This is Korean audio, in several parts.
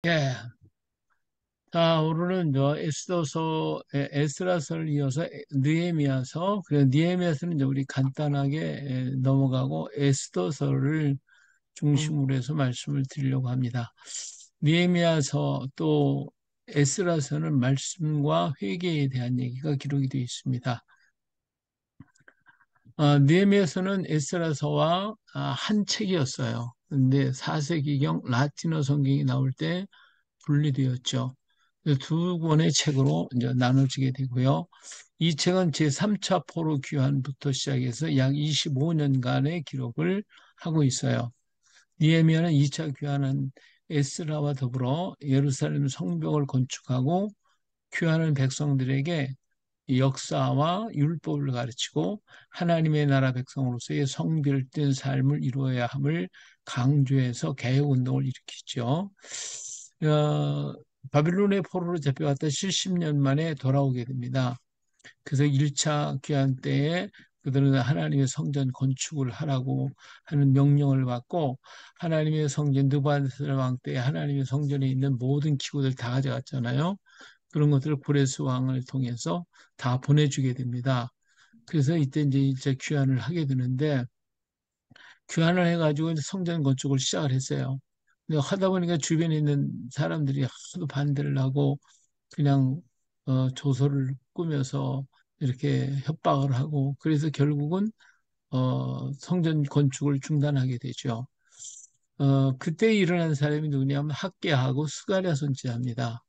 예. 자, 오늘은 에스라서를 이어서 느헤미야서, 그래, 느헤미야서는 이제 우리 간단하게 넘어가고 에스더서를 음, 중심으로 해서 말씀을 드리려고 합니다. 느헤미야서 또 에스라서는 말씀과 회개에 대한 얘기가 기록이 되어 있습니다. 느헤미야서는 에스라서와 한 책이었어요. 근데 4세기경 라틴어 성경이 나올 때 분리되었죠. 두 권의 책으로 이제 나눠지게 되고요. 이 책은 제3차 포로 귀환부터 시작해서 약 25년간의 기록을 하고 있어요. 니에미아는 2차 귀환한 에스라와 더불어 예루살렘 성벽을 건축하고 귀환한 백성들에게 역사와 율법을 가르치고 하나님의 나라 백성으로서의 성별을 띤 삶을 이루어야 함을 강조해서 개혁운동을 일으키죠. 어, 바빌론의 포로로 잡혀갔다 70년 만에 돌아오게 됩니다. 그래서 1차 귀환 때에 그들은 하나님의 성전 건축을 하라고 하는 명령을 받고 하나님의 성전 느부갓네살 왕 때에 하나님의 성전에 있는 모든 기구들 다 가져갔잖아요. 그런 것들을 고레스 왕을 통해서 다 보내주게 됩니다. 그래서 이때 이제 일제 귀환을 하게 되는데 귀환을 해가지고 이제 성전 건축을 시작을 했어요. 근데 하다 보니까 주변에 있는 사람들이 하도 반대를 하고 그냥 조서를 꾸며서 이렇게 협박을 하고 그래서 결국은 성전 건축을 중단하게 되죠. 그때 일어난 사람이 누구냐면 학개하고 스가랴 선지자입니다.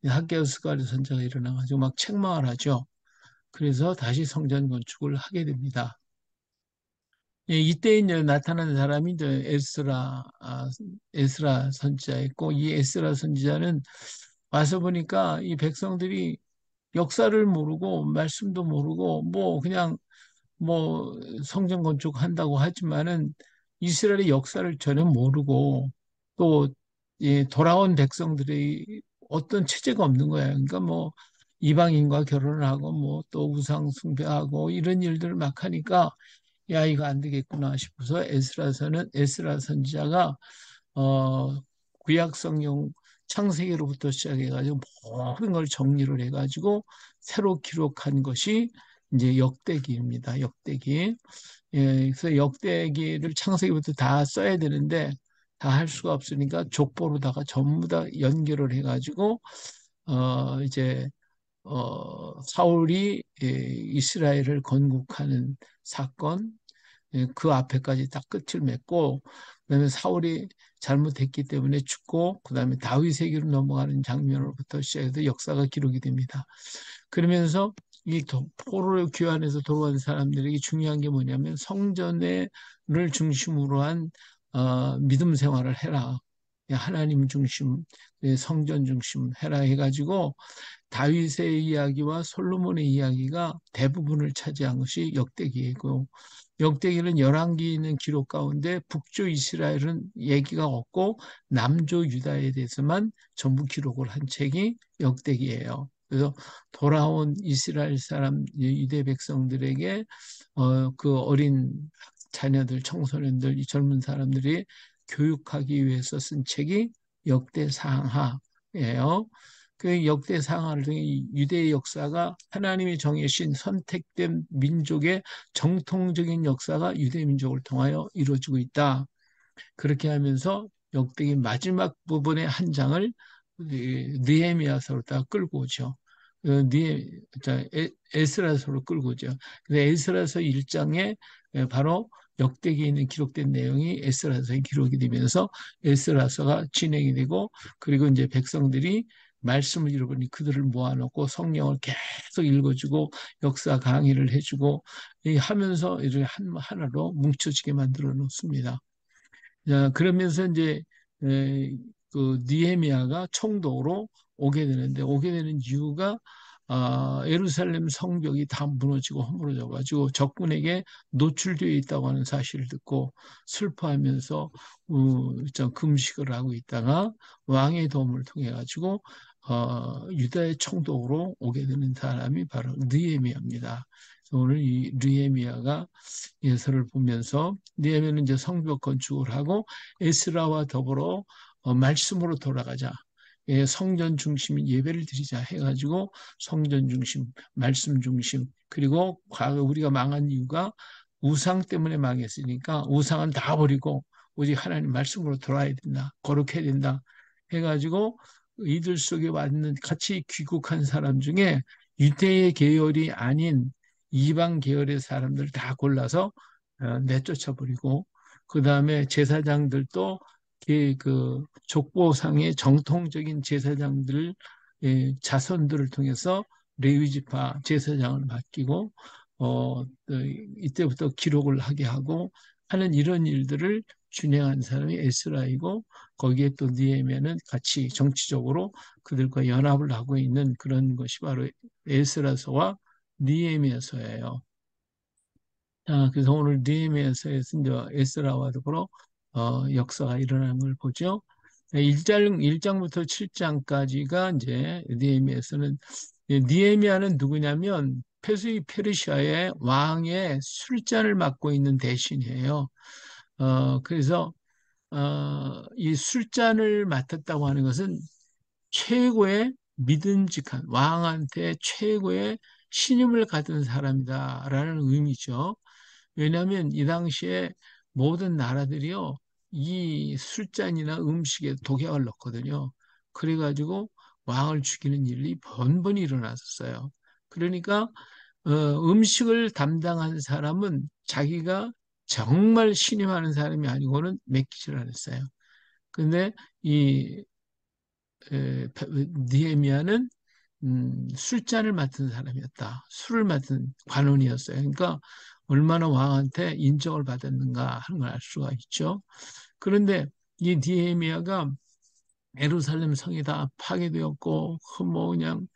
학개하고 스가랴 선지자가 일어나가지고 막 책망을 하죠. 그래서 다시 성전 건축을 하게 됩니다. 예, 이때 이제 나타난 사람이 이제 에스라 선지자였고, 이 에스라 선지자는 와서 보니까 이 백성들이 역사를 모르고, 말씀도 모르고, 뭐, 그냥, 뭐, 성전 건축한다고 하지만은 이스라엘의 역사를 전혀 모르고, 또, 예, 돌아온 백성들이 어떤 체제가 없는 거예요. 그러니까 뭐, 이방인과 결혼을 하고, 뭐, 또 우상 숭배하고, 이런 일들을 막 하니까, 야, 이거 안 되겠구나 싶어서 에스라 선지자가 구약 성경 창세기로부터 시작해가지고 모든 걸 정리를 해가지고 새로 기록한 것이 이제 역대기입니다. 역대기. 예, 그래서 역대기를 창세기부터 다 써야 되는데 다 할 수가 없으니까 족보로다가 전부 다 연결을 해가지고 이제 사울이 이스라엘을 건국하는 사건, 그 앞에까지 딱 끝을 맺고, 그다음에 사울이 잘못했기 때문에 죽고, 그다음에 다윗에게로 넘어가는 장면으로부터 시작해서 역사가 기록이 됩니다. 그러면서 이 포로를 귀환해서 돌아온 사람들에게 중요한 게 뭐냐면 성전을 중심으로 한 믿음 생활을 해라. 하나님 중심, 성전 중심 해라 해가지고 다윗의 이야기와 솔로몬의 이야기가 대부분을 차지한 것이 역대기이고 역대기는 열왕기에 있는 기록 가운데 북조 이스라엘은 얘기가 없고 남조 유다에 대해서만 전부 기록을 한 책이 역대기예요. 그래서 돌아온 이스라엘 사람 유대 백성들에게 그 어린 자녀들, 청소년들, 이 젊은 사람들이 교육하기 위해서 쓴 책이 역대상하예요. 그 역대상하를 통해 유대의 역사가 하나님이 정해신 선택된 민족의 정통적인 역사가 유대 민족을 통하여 이루어지고 있다. 그렇게 하면서 역대기 마지막 부분의 한 장을 느헤미야서로 끌고 오죠. 에스라서로 끌고 오죠. 근데 에스라서 1장에 바로 역대기에 있는 기록된 내용이 에스라서에 기록이 되면서 에스라서가 진행이 되고 그리고 이제 백성들이 말씀을 잃어버리니 그들을 모아놓고 성경을 계속 읽어주고 역사 강의를 해주고 하면서 이렇게 하나로 뭉쳐지게 만들어 놓습니다. 자, 그러면서 이제 에, 그 니에미아가 총독으로 오게 되는데 오게 되는 이유가 예루살렘 성벽이 다 무너지고 허물어져 가지고 적군에게 노출되어 있다고 하는 사실을 듣고 슬퍼하면서 좀 금식을 하고 있다가 왕의 도움을 통해 가지고 유다의 총독으로 오게 되는 사람이 바로 느헤미야입니다. 오늘 이 느헤미야가 예서를 보면서 느헤미야는 이제 성벽 건축을 하고 에스라와 더불어 말씀으로 돌아가자. 성전 중심 예배를 드리자 해가지고 성전 중심, 말씀 중심, 그리고 과거 우리가 망한 이유가 우상 때문에 망했으니까 우상은 다 버리고 오직 하나님 말씀으로 돌아야 된다. 거룩해야 된다. 해가지고 이들 속에 왔는 같이 귀국한 사람 중에 유대의 계열이 아닌 이방 계열의 사람들 다 골라서 내쫓아 버리고 그 다음에 제사장들도 그 족보상의 정통적인 제사장들 자손들을 통해서 레위지파 제사장을 맡기고 이때부터 기록을 하게 하고 하는 이런 일들을 준행한 사람이 에스라이고 거기에 또 느헤미야는 같이 정치적으로 그들과 연합을 하고 있는 그런 것이 바로 에스라서와 느헤미야서예요. 그래서 오늘 느헤미야서에서 이제 에스라와 더불어 역사가 일어나는 걸 보죠. 1장부터 7장까지가 이제 느헤미야서는 느헤미야는 누구냐면 페르시아의 왕의 술잔을 맡고 있는 대신이에요. 그래서 이 술잔을 맡았다고 하는 것은 최고의 믿음직한 왕한테 최고의 신임을 갖은 사람이다라는 의미죠. 왜냐하면 이 당시에 모든 나라들이요, 이 술잔이나 음식에 독약을 넣거든요. 그래가지고 왕을 죽이는 일이 번번이 일어났었어요. 그러니까 음식을 담당한 사람은 자기가 정말 신임하는 사람이 아니고는 맡기질 않았어요. 근데 이 느헤미야는 술잔을 맡은 사람이었다. 술을 맡은 관원이었어요. 그러니까 얼마나 왕한테 인정을 받았는가 하는 걸 알 수가 있죠. 그런데 이 느헤미야가 예루살렘 성이 다 파괴되었고 뭐 그냥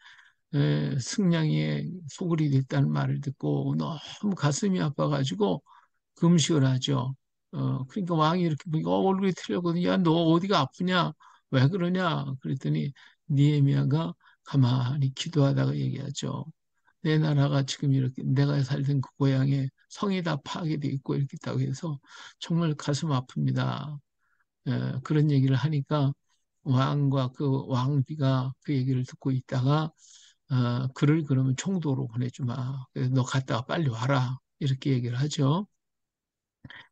승냥이에 소굴이 됐다는 말을 듣고 너무 가슴이 아파가지고 금식을 하죠. 그러니까 왕이 이렇게 보니까 얼굴이 틀렸거든요. 야, 너 어디가 아프냐? 왜 그러냐? 그랬더니 니에미아가 가만히 기도하다가 얘기하죠. 내 나라가 지금 이렇게 내가 살던 그 고향에 성이 다 파괴돼 있고 이렇게 있다고 해서 정말 가슴 아픕니다. 그런 얘기를 하니까 왕과 그 왕비가 그 얘기를 듣고 있다가 그를 그러면 총독으로 보내주마. 그래서 너 갔다가 빨리 와라. 이렇게 얘기를 하죠.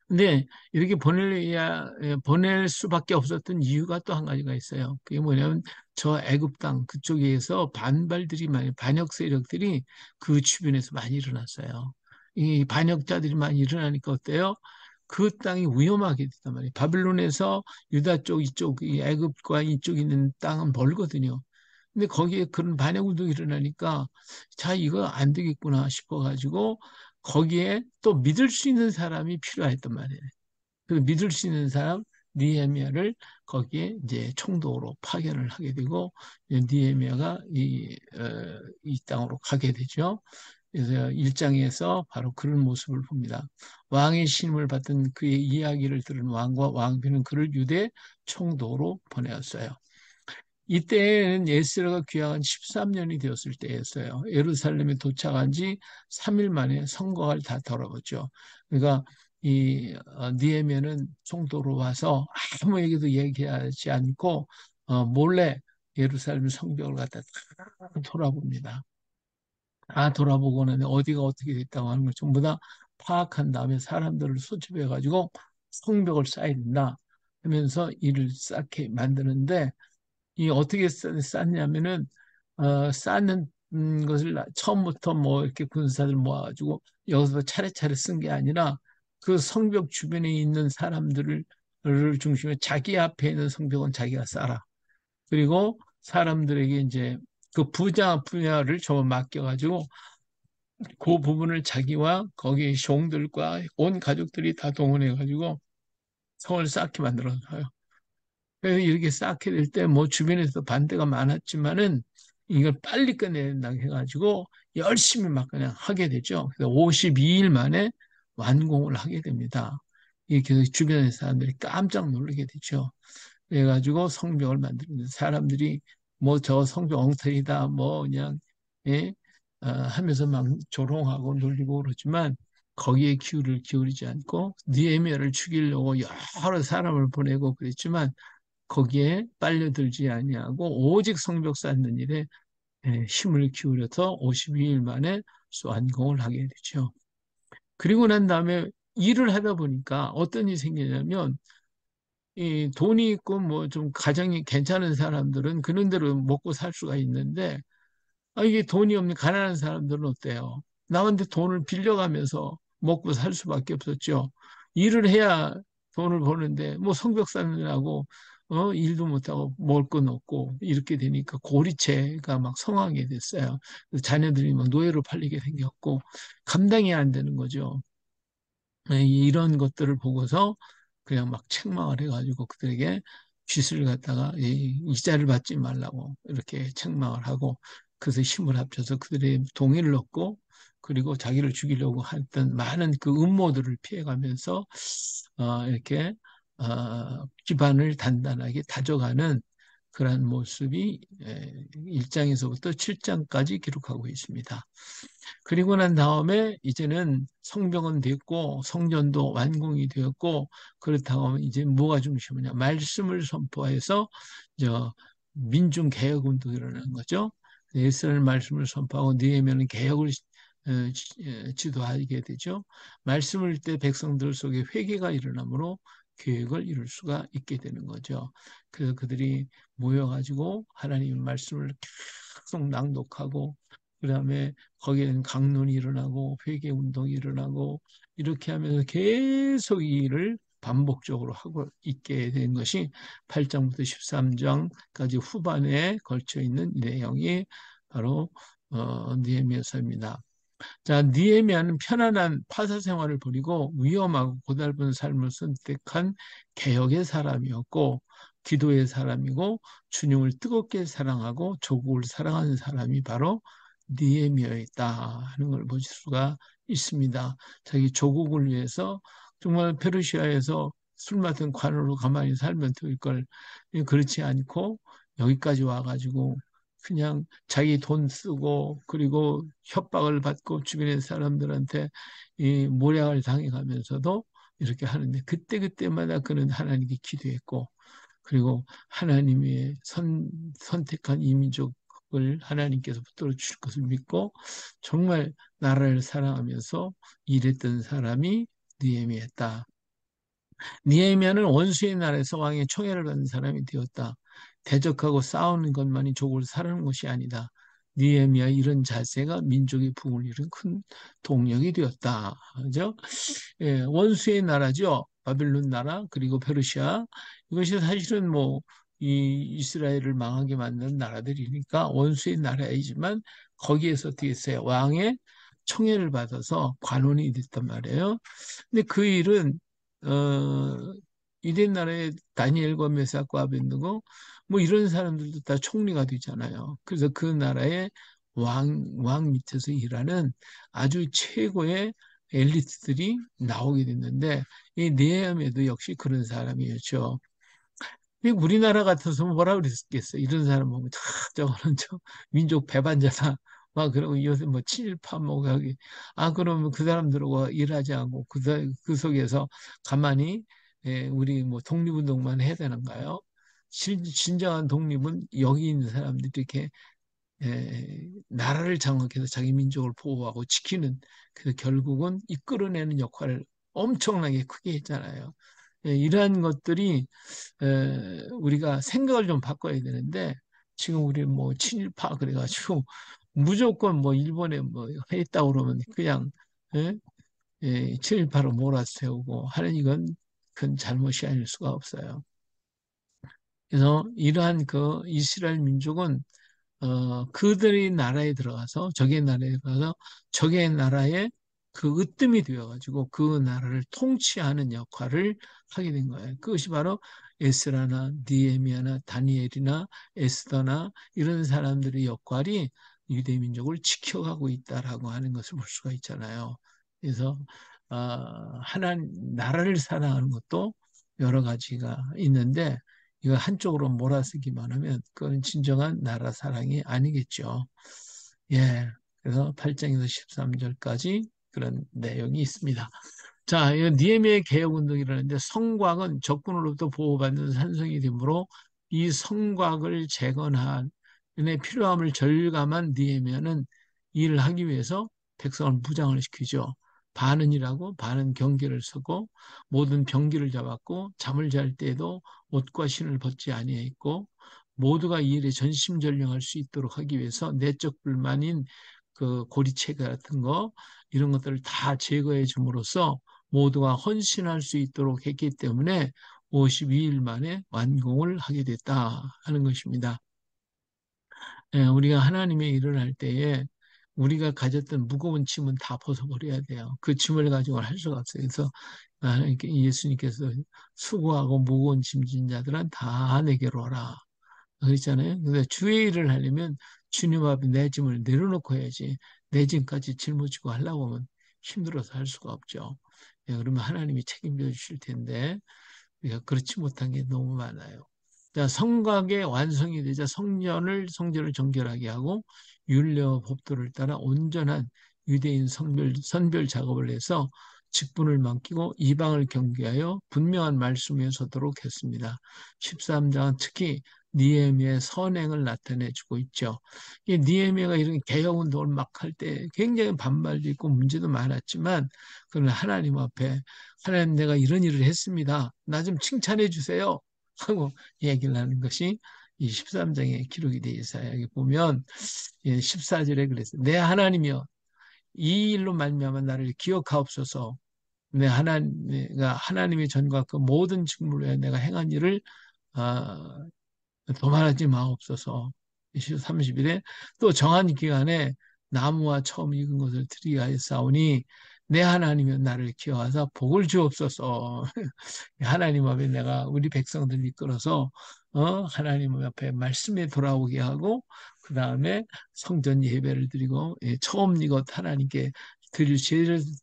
근데 이렇게 보낼 수밖에 없었던 이유가 또 한 가지가 있어요. 그게 뭐냐면 저 애굽 땅 그쪽에서 반발들이 많이 반역 세력들이 그 주변에서 많이 일어났어요. 이 반역자들이 많이 일어나니까 어때요? 그 땅이 위험하게 됐단 말이에요. 바빌론에서 유다 쪽 이쪽 이 애굽과 이쪽 있는 땅은 멀거든요. 근데 거기에 그런 반역 운동이 일어나니까 자 이거 안 되겠구나 싶어가지고 거기에 또 믿을 수 있는 사람이 필요했단 말이에요. 그 믿을 수 있는 사람 니에미아를 거기에 이제 총독으로 파견을 하게 되고 니에미아가 이 땅으로 가게 되죠. 그래서 1장에서 바로 그런 모습을 봅니다. 왕의 신임을 받던 그의 이야기를 들은 왕과 왕비는 그를 유대 총독으로 보내었어요. 이때는 에스라가 귀화한 13년이 되었을 때였어요. 예루살렘에 도착한 지 3일 만에 성곽을 다 덜어버죠. 그러니까 이 느헤미야는 총독으로 와서 아무 얘기도 얘기하지 않고 몰래 예루살렘 성벽을 갖다 다 돌아봅니다. 다 돌아보고는 어디가 어떻게 됐다고 하는 걸 전부 다 파악한 다음에 사람들을 소집해가지고 성벽을 쌓아야 된다 하면서 이를 쌓게 만드는데 이 어떻게 쌓냐면은 쌓는 것을 처음부터 뭐 이렇게 군사들 모아가지고 여기서 차례차례 쓴 게 아니라 그 성벽 주변에 있는 사람들을 중심에 자기 앞에 있는 성벽은 자기가 쌓아. 그리고 사람들에게 이제 그 분야를 저 맡겨가지고 그 부분을 자기와 거기 종들과 온 가족들이 다 동원해가지고 성을 쌓게 만들어요. 그래서 이렇게 쌓게 될 때 뭐 주변에서 반대가 많았지만은 이걸 빨리 끝내야 된다고 해가지고 열심히 막 그냥 하게 되죠. 그래서 52일 만에 완공을 하게 됩니다. 이렇게 주변의 사람들이 깜짝 놀라게 되죠. 그래가지고 성벽을 만드는 사람들이 뭐 저 성벽 엉터리다 뭐 그냥 예? 하면서 막 조롱하고 놀리고 그러지만 거기에 기울이지 않고 느헤미야를 죽이려고 여러 사람을 보내고 그랬지만 거기에 빨려들지 아니하고 오직 성벽 쌓는 일에 힘을 기울여서 52일 만에 완공을 하게 되죠. 그리고 난 다음에 일을 하다 보니까 어떤 일이 생기냐면 이 돈이 있고 뭐 좀 가정이 괜찮은 사람들은 그런 대로 먹고 살 수가 있는데 이게 돈이 없는 가난한 사람들은 어때요? 남한테 돈을 빌려가면서 먹고 살 수밖에 없었죠. 일을 해야 돈을 버는데 뭐 성벽 쌓느라고 일도 못하고 먹을 건 없고 이렇게 되니까 고리채가 막 성하게 됐어요. 그래서 자녀들이 막 노예로 팔리게 생겼고 감당이 안 되는 거죠. 이런 것들을 보고서 그냥 막 책망을 해가지고 그들에게 빚을 갖다가 이자를 받지 말라고 이렇게 책망을 하고 그래서 힘을 합쳐서 그들의 동의를 얻고 그리고 자기를 죽이려고 했던 많은 그 음모들을 피해가면서 이렇게 기반을 단단하게 다져가는 그러한 모습이 1장에서부터 7장까지 기록하고 있습니다. 그리고 난 다음에 이제는 성벽은 됐고 성전도 완공이 되었고 그렇다고 하면 이제 뭐가 중심이냐 말씀을 선포해서 저 민중 개혁 운동이 일어나는 거죠. 에스라엘 말씀을 선포하고 느헤미야는 개혁을 지도하게 되죠. 말씀을 때 백성들 속에 회개가 일어나므로 계획을 이룰 수가 있게 되는 거죠. 그래서 그들이 모여가지고 하나님의 말씀을 계속 낭독하고 그다음에 거기에는 강론이 일어나고 회개 운동이 일어나고 이렇게 하면서 계속 이 일을 반복적으로 하고 있게 된 것이 8장부터 13장까지 후반에 걸쳐 있는 내용이 바로 느헤미야서입니다. 자, 느헤미야는 편안한 파사 생활을 버리고 위험하고 고달픈 삶을 선택한 개혁의 사람이었고 기도의 사람이고 주님을 뜨겁게 사랑하고 조국을 사랑하는 사람이 바로 느헤미야였다 하는 걸 보실 수가 있습니다. 자기 조국을 위해서 정말 페르시아에서 술 맡은 관으로 가만히 살면 될 걸 그렇지 않고 여기까지 와가지고 그냥 자기 돈 쓰고 그리고 협박을 받고 주변의 사람들한테 이 모략을 당해가면서도 이렇게 하는데 그때그때마다 그는 하나님께 기도했고 그리고 하나님의 선택한 이 민족을 하나님께서 붙들어 주실 것을 믿고 정말 나라를 사랑하면서 일했던 사람이 느헤미야였다. 느헤미야는 원수의 나라에서 왕의 총애를 받는 사람이 되었다. 대적하고 싸우는 것만이 족을 사르는 것이 아니다. 느헤미야 이런 자세가 민족의 부흥을 이룬 큰 동력이 되었다. 그죠? 예, 원수의 나라죠. 바빌론 나라 그리고 페르시아 이것이 사실은 뭐 이 이스라엘을 망하게 만든 나라들이니까 원수의 나라이지만 거기에서 어떻게 했어요? 왕의 총애를 받아서 관원이 됐단 말이에요. 근데 그 일은 이런 나라의 다니엘과 메삭과 아벤느고 뭐 이런 사람들도 다 총리가 되잖아요. 그래서 그 나라의 왕 밑에서 일하는 아주 최고의 엘리트들이 나오게 됐는데 이 네헤미야도 역시 그런 사람이었죠. 우리나라 같아서 뭐라 그랬겠어. 이런 사람 보면 저거는 저 민족 배반자다. 막 그러고 요새 뭐 친일파 뭐 여기 그러면 그 사람들하고 일하지 않고 그 속에서 가만히 우리 뭐 독립운동만 해야 되는가요? 진정한 독립은 여기 있는 사람들이 이렇게 나라를 장악해서 자기 민족을 보호하고 지키는 그래서 결국은 이끌어내는 역할을 엄청나게 크게 했잖아요. 이러한 것들이 우리가 생각을 좀 바꿔야 되는데 지금 우리 뭐 친일파 그래가지고 무조건 뭐 일본에 뭐 했다 그러면 그냥 예? 친일파로 몰아세우고 하는 이건 큰 잘못이 아닐 수가 없어요. 그래서 이러한 그 이스라엘 민족은 그들의 나라에 들어가서 적의 나라에 들어가서 적의 나라에 그 으뜸이 되어가지고 그 나라를 통치하는 역할을 하게 된 거예요. 그것이 바로 에스라나 니에미아나 다니엘이나 에스더나 이런 사람들의 역할이 유대 민족을 지켜가고 있다라고 하는 것을 볼 수가 있잖아요. 그래서 하나님 나라를 사랑하는 것도 여러 가지가 있는데 이거 한쪽으로 몰아쓰기만 하면 그건 진정한 나라 사랑이 아니겠죠. 예. 그래서 8장에서 13절까지 그런 내용이 있습니다. 자, 이 니에미의 개혁 운동이 일어났는데 성곽은 적군으로부터 보호받는 산성이 되므로 이 성곽을 재건하는 데 필요함을 절감한 니에미아는 일을 하기 위해서 백성을 무장을 시키죠. 반은 일하고 반은 경계를 서고 모든 병기를 잡았고 잠을 잘 때에도 옷과 신을 벗지 아니했고 모두가 이 일에 전심전력할 수 있도록 하기 위해서 내적 불만인 그 고리체 같은 거 이런 것들을 다 제거해 줌으로써 모두가 헌신할 수 있도록 했기 때문에 52일 만에 완공을 하게 됐다 하는 것입니다. 예, 우리가 하나님의 일을 할 때에 우리가 가졌던 무거운 짐은 다 벗어버려야 돼요. 그 짐을 가지고는 할 수가 없어요. 그래서 예수님께서 수고하고 무거운 짐진 자들은 다 내게로 오라. 그랬잖아요. 근데 주의 일을 하려면 주님 앞에 내 짐을 내려놓고 해야지 내 짐까지 짊어지고 하려고 하면 힘들어서 할 수가 없죠. 예, 그러면 하나님이 책임져 주실 텐데 우리가 그렇지 못한 게 너무 많아요. 자, 성곽의 완성이 되자 성전을 정결하게 하고 율례와 법도를 따라 온전한 유대인 선별 작업을 해서 직분을 맡기고 이방을 경계하여 분명한 말씀에 서도록 했습니다. 13장은 특히 니에미의 선행을 나타내주고 있죠. 이 니에미가 이런 개혁 운동을 막 할 때 굉장히 반발도 있고 문제도 많았지만 그러나 하나님 앞에 하나님 내가 이런 일을 했습니다. 나 좀 칭찬해 주세요. 하고 얘기를 하는 것이 이 13장에 기록이 되어 있어요. 여기 보면 14절에 그랬어요. 내 하나님이여 이 일로 말미암아 나를 기억하옵소서. 내 하나님가 하나님의 전과 그 모든 직무에 내가 행한 일을 아, 도말하지 마옵소서. 30일에 또 정한 기간에 나무와 처음 익은 것을 드리게 하였사오니 내 하나님은 나를 기억하사 복을 주옵소서. 하나님 앞에 내가 우리 백성들 이끌어서 하나님 앞에 말씀에 돌아오게 하고 그 다음에 성전 예배를 드리고 처음 이것 하나님께 드릴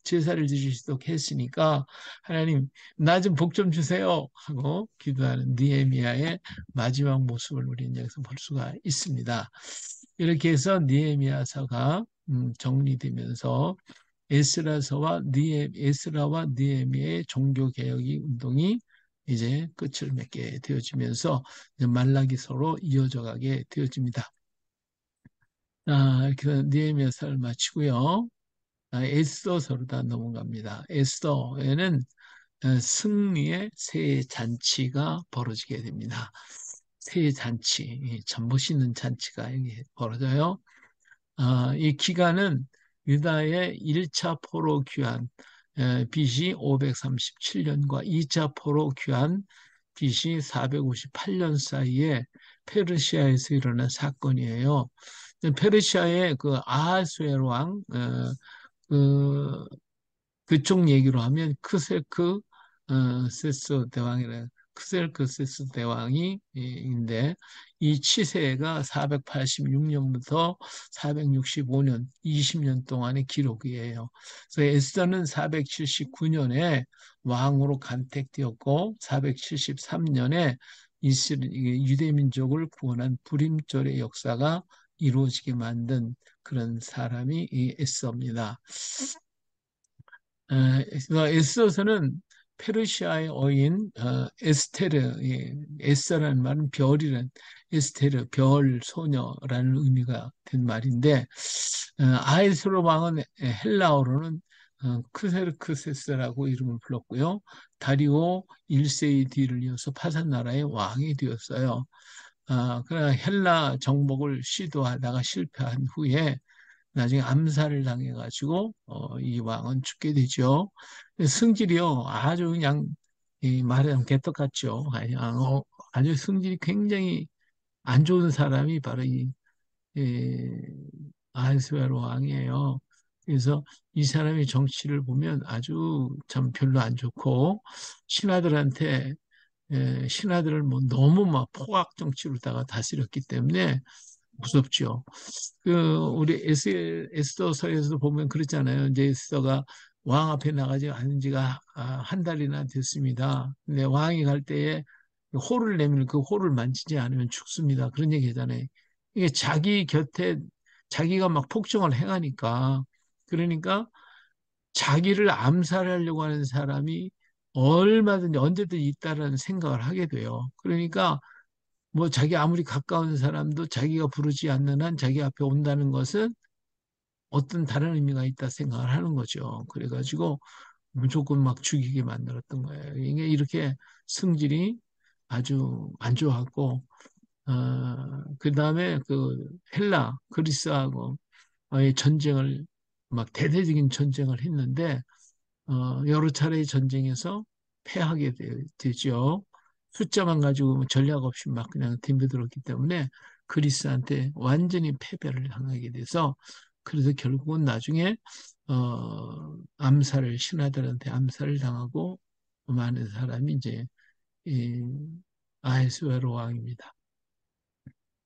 제사를 드릴 수 있도록 했으니까 하나님 나 좀 복 좀 주세요 하고 기도하는 느헤미야의 마지막 모습을 우리는 여기서 볼 수가 있습니다. 이렇게 해서 느헤미야서가 정리되면서 에스라와 느헤미야의 종교 개혁이 운동이 이제 끝을 맺게 되어지면서 이제 말라기서로 이어져 가게 되어집니다. 이렇게 해서 느헤미야서를 마치고요. 에스더서로 다 넘어갑니다. 에스더에는 승리의 새 잔치가 벌어지게 됩니다. 새 잔치, 전부 씻는 잔치가 여기 벌어져요. 이 기간은 유다의 1차 포로 귀환 BC 537년과 2차 포로 귀환 BC 458년 사이에 페르시아에서 일어난 사건이에요. 페르시아의 그 아하수에로 왕, 그 그쪽 얘기로 하면 크셀크 세스 대왕이래. 크셀크세스 대왕이 인데 이 치세가 486년부터 465년 20년 동안의 기록이에요. 그래서 에스더는 479년에 왕으로 간택되었고 473년에 유대민족을 구원한 불임절의 역사가 이루어지게 만든 그런 사람이 이 에스더입니다. 에스더서는 페르시아의 어인 에스테르, 에스라는 말은 별이란 에스테르, 별 소녀라는 의미가 된 말인데 아이스로 왕은 헬라어로는 크세르크세스라고 이름을 불렀고요. 다리오 1세의 뒤를 이어서 파산 나라의 왕이 되었어요. 그러나 헬라 정복을 시도하다가 실패한 후에 나중에 암살을 당해가지고 이 왕은 죽게 되죠. 승질이요 아주 그냥 말하자면 개떡 같죠. 아주 승질이 굉장히 안 좋은 사람이 바로 이 아하스웨로 왕이에요. 그래서 이 사람의 정치를 보면 아주 참 별로 안 좋고 신하들한테 신하들을 뭐 너무 막 포악 정치로다가 다스렸기 때문에 무섭죠. 우리 에스더서에서도 보면 그렇잖아요. 이제 에스더가 왕 앞에 나가지 않은 지가 한 달이나 됐습니다. 근데 왕이 갈 때에 호를 내면 그 호를 만지지 않으면 죽습니다. 그런 얘기 하잖아요. 이게 자기 곁에 자기가 막 폭정을 행하니까 그러니까 자기를 암살하려고 하는 사람이 얼마든지 언제든지 있다라는 생각을 하게 돼요. 그러니까 뭐 자기 아무리 가까운 사람도 자기가 부르지 않는 한 자기 앞에 온다는 것은 어떤 다른 의미가 있다 생각을 하는 거죠. 그래가지고 무조건 막 죽이게 만들었던 거예요. 이게 이렇게 성질이 아주 안 좋았고, 그 다음에 그 헬라, 그리스하고 의 전쟁을 막 대대적인 전쟁을 했는데, 여러 차례의 전쟁에서 패하게 되죠. 숫자만 가지고 뭐 전략 없이 막 그냥 덤벼들었기 때문에 그리스한테 완전히 패배를 당하게 돼서 그래서 결국은 나중에 암살을 신하들한테 암살을 당하고 많은 사람이 이제 이 아해수에로 왕입니다.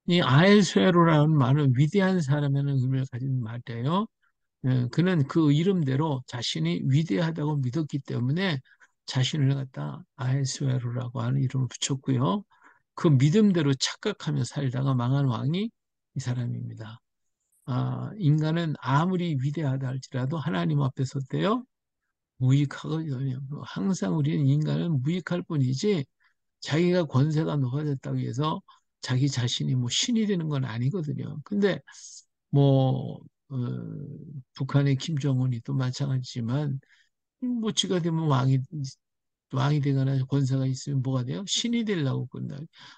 이 아해수에로라는 말은 위대한 사람이라는 의미를 가진 말이에요. 그는 그 이름대로 자신이 위대하다고 믿었기 때문에 자신을 갖다 아해수에로라고 하는 이름을 붙였고요. 그 믿음대로 착각하며 살다가 망한 왕이 이 사람입니다. 인간은 아무리 위대하다 할지라도 하나님 앞에 설 때요, 무익하거든요. 항상 우리는 인간은 무익할 뿐이지 자기가 권세가 높아졌다고 해서 자기 자신이 뭐 신이 되는 건 아니거든요. 근데 뭐 어, 북한의 김정은이 또 마찬가지지만 뭐 지가 되면 왕이 되거나 권세가 있으면 뭐가 돼요? 신이 되려고 그런다.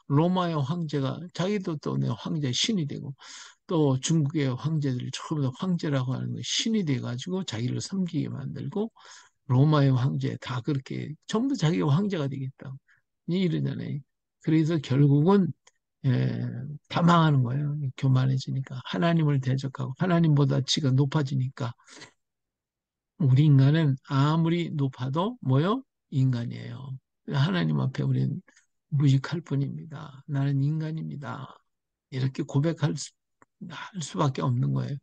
로마의 황제가 자기도 또 내 황제 신이 되고 또 중국의 황제들이 전부 다 황제라고 하는 거 신이 돼가지고 자기를 섬기게 만들고 로마의 황제 다 그렇게 전부 자기가 황제가 되겠다. 이러잖아요. 그래서 결국은 예, 다 망하는 거예요. 교만해지니까 하나님을 대적하고 하나님보다 지가 높아지니까 우리 인간은 아무리 높아도 뭐요? 인간이에요. 하나님 앞에 우리는 무식할 뿐입니다. 나는 인간입니다. 이렇게 할 수밖에 없는 거예요.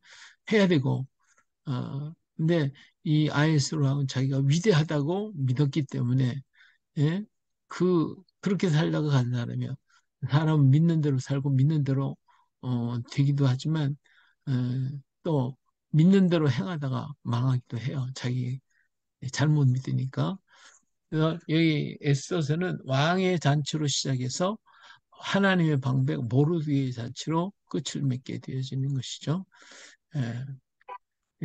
해야 되고, 근데 이 아이스로하고는 자기가 위대하다고 믿었기 때문에, 예? 그렇게 살다가 간 사람이요. 사람은 믿는 대로 살고 믿는 대로, 되기도 하지만, 어, 또 믿는 대로 행하다가 망하기도 해요. 자기 잘못 믿으니까. 그래서 여기 에스더서는 왕의 잔치로 시작해서 하나님의 방백 모르드의 잔치로 끝을 맺게 되어지는 것이죠.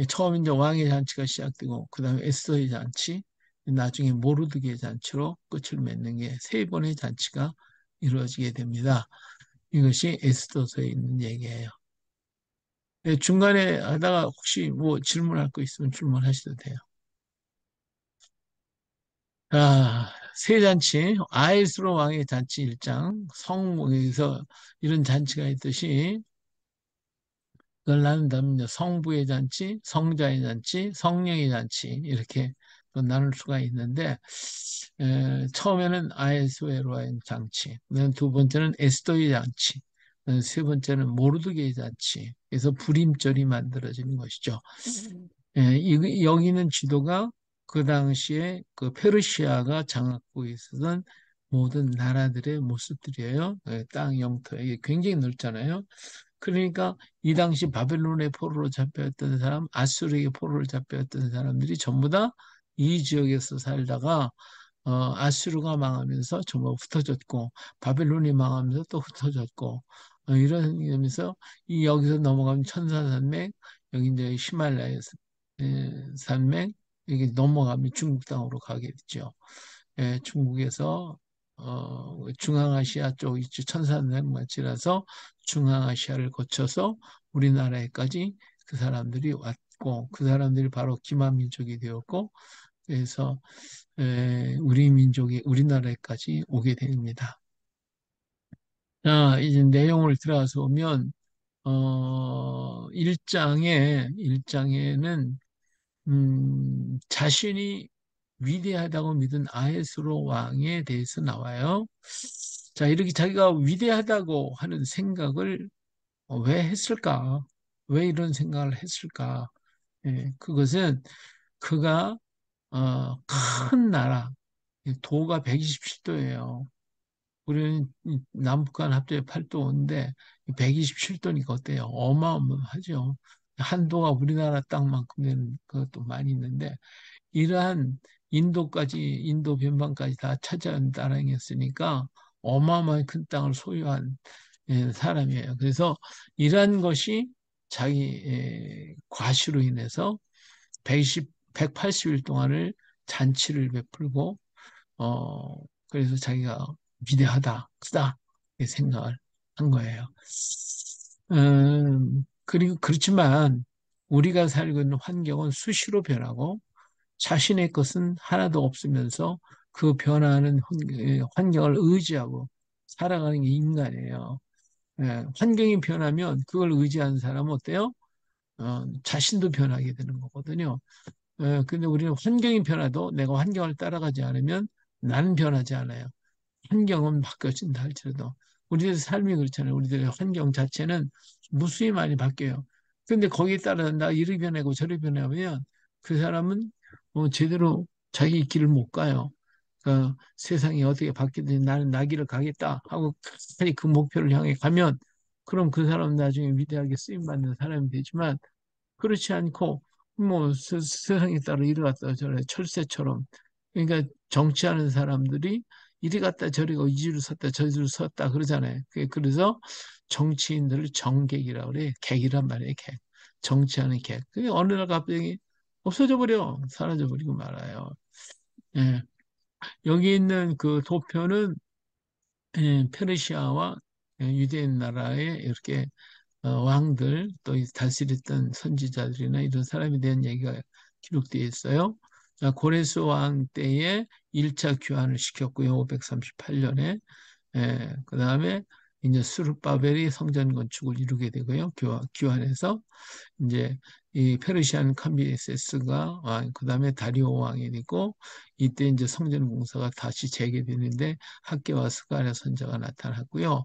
처음 이제 왕의 잔치가 시작되고 그다음에 에스더의 잔치, 나중에 모르드의 잔치로 끝을 맺는 게 세 번의 잔치가 이루어지게 됩니다. 이것이 에스더서에 있는 얘기예요. 중간에 하다가 혹시 뭐 질문할 거 있으면 질문하셔도 돼요. 세 잔치, 아이스로 왕의 잔치 1장, 성에서 이런 잔치가 있듯이 그걸 나눈다면 이제 성부의 잔치, 성자의 잔치, 성령의 잔치 이렇게 또 나눌 수가 있는데 처음에는 아에스웨로의 잔치, 그다음 두 번째는 에스더의 잔치, 그다음 세 번째는 모르드게의 잔치. 그래서 불임절이 만들어지는 것이죠. 여기 있는 지도가 그 당시에 그 페르시아가 장악하고 있었던 모든 나라들의 모습들이에요. 땅 영토에 굉장히 넓잖아요. 그러니까 이 당시 바벨론의 포로로 잡혀있던 사람, 아수르의 포로로 잡혀있던 사람들이 전부 다 이 지역에서 살다가 아수르가 망하면서 전부 흩어졌고 바벨론이 망하면서 또 흩어졌고 이런 의미에서 이 여기서 넘어가면 천사산맥 여기 이제 히말라야 산맥 여기 넘어가면 중국 땅으로 가게 됐죠. 중국에서 중앙아시아 쪽 이쪽 천산맥만치라서 중앙아시아를 거쳐서 우리나라에까지 그 사람들이 왔고 그 사람들이 바로 기만민족이 되었고 그래서 우리 민족이 우리나라에까지 오게 됩니다. 자, 이제 내용을 들어가서 보면 1장에는 자신이 위대하다고 믿은 아헤스로 왕에 대해서 나와요. 자, 이렇게 자기가 위대하다고 하는 생각을 왜 했을까? 왜 이런 생각을 했을까? 그것은 그가 큰 나라, 도가 127도예요. 우리는 남북한 합쳐에 8도인데 127도니까 어때요? 어마어마하죠. 한도가 우리나라 땅만큼 되는 것도 많이 있는데 이러한 인도 변방까지 다 차지한 나라였으니까 어마어마한 큰 땅을 소유한 사람이에요. 그래서 이러한 것이 자기 과시로 인해서 180일 동안을 잔치를 베풀고 어 그래서 자기가 위대하다, 크다 이렇게 생각을 한 거예요. 그리고 그렇지만 우리가 살고 있는 환경은 수시로 변하고 자신의 것은 하나도 없으면서 그 변화하는 환경을 의지하고 살아가는 게 인간이에요. 환경이 변하면 그걸 의지하는 사람은 어때요? 자신도 변하게 되는 거거든요. 근데 우리는 환경이 변화도 내가 환경을 따라가지 않으면 나는 변하지 않아요. 환경은 바뀌어진다 할지라도 우리들 삶이 그렇잖아요. 우리들의 환경 자체는 무수히 많이 바뀌어요. 근데 거기에 따라 나 이리 변하고 저리 변하면 그 사람은 제대로 자기 길을 못 가요. 그러니까 세상이 어떻게 바뀌든지 나는 나 길을 가겠다 하고 끝까지 그 목표를 향해 가면 그럼 그 사람은 나중에 위대하게 쓰임받는 사람이 되지만 그렇지 않고 뭐 세상에 따라 이리 갔다 저리 철새처럼 그러니까 정치하는 사람들이 이리 갔다 저리 가 이리로 섰다 저리로 섰다 그러잖아요. 그래서 정치인들을 정객이라고 그래. 객이란 말이에요. 객. 정치하는 객. 그게 어느 날 갑자기 없어져 버려. 사라져 버리고 말아요. 예. 여기 있는 그 도표는 페르시아와 유대인 나라의 이렇게 왕들 또 다스렸던 선지자들이나 이런 사람에 대한 얘기가 기록되어 있어요. 자, 고레스 왕 때에 1차 교환을 시켰고요. 538년에. 그 다음에 이제 수르바벨이 성전 건축을 이루게 되고요. 교환해서 이제 이 페르시안 캄비세스가 그다음에 다리오 왕이 되고 이때 이제 성전 공사가 다시 재개되는데 학개와 스가랴 선자가 나타났고요.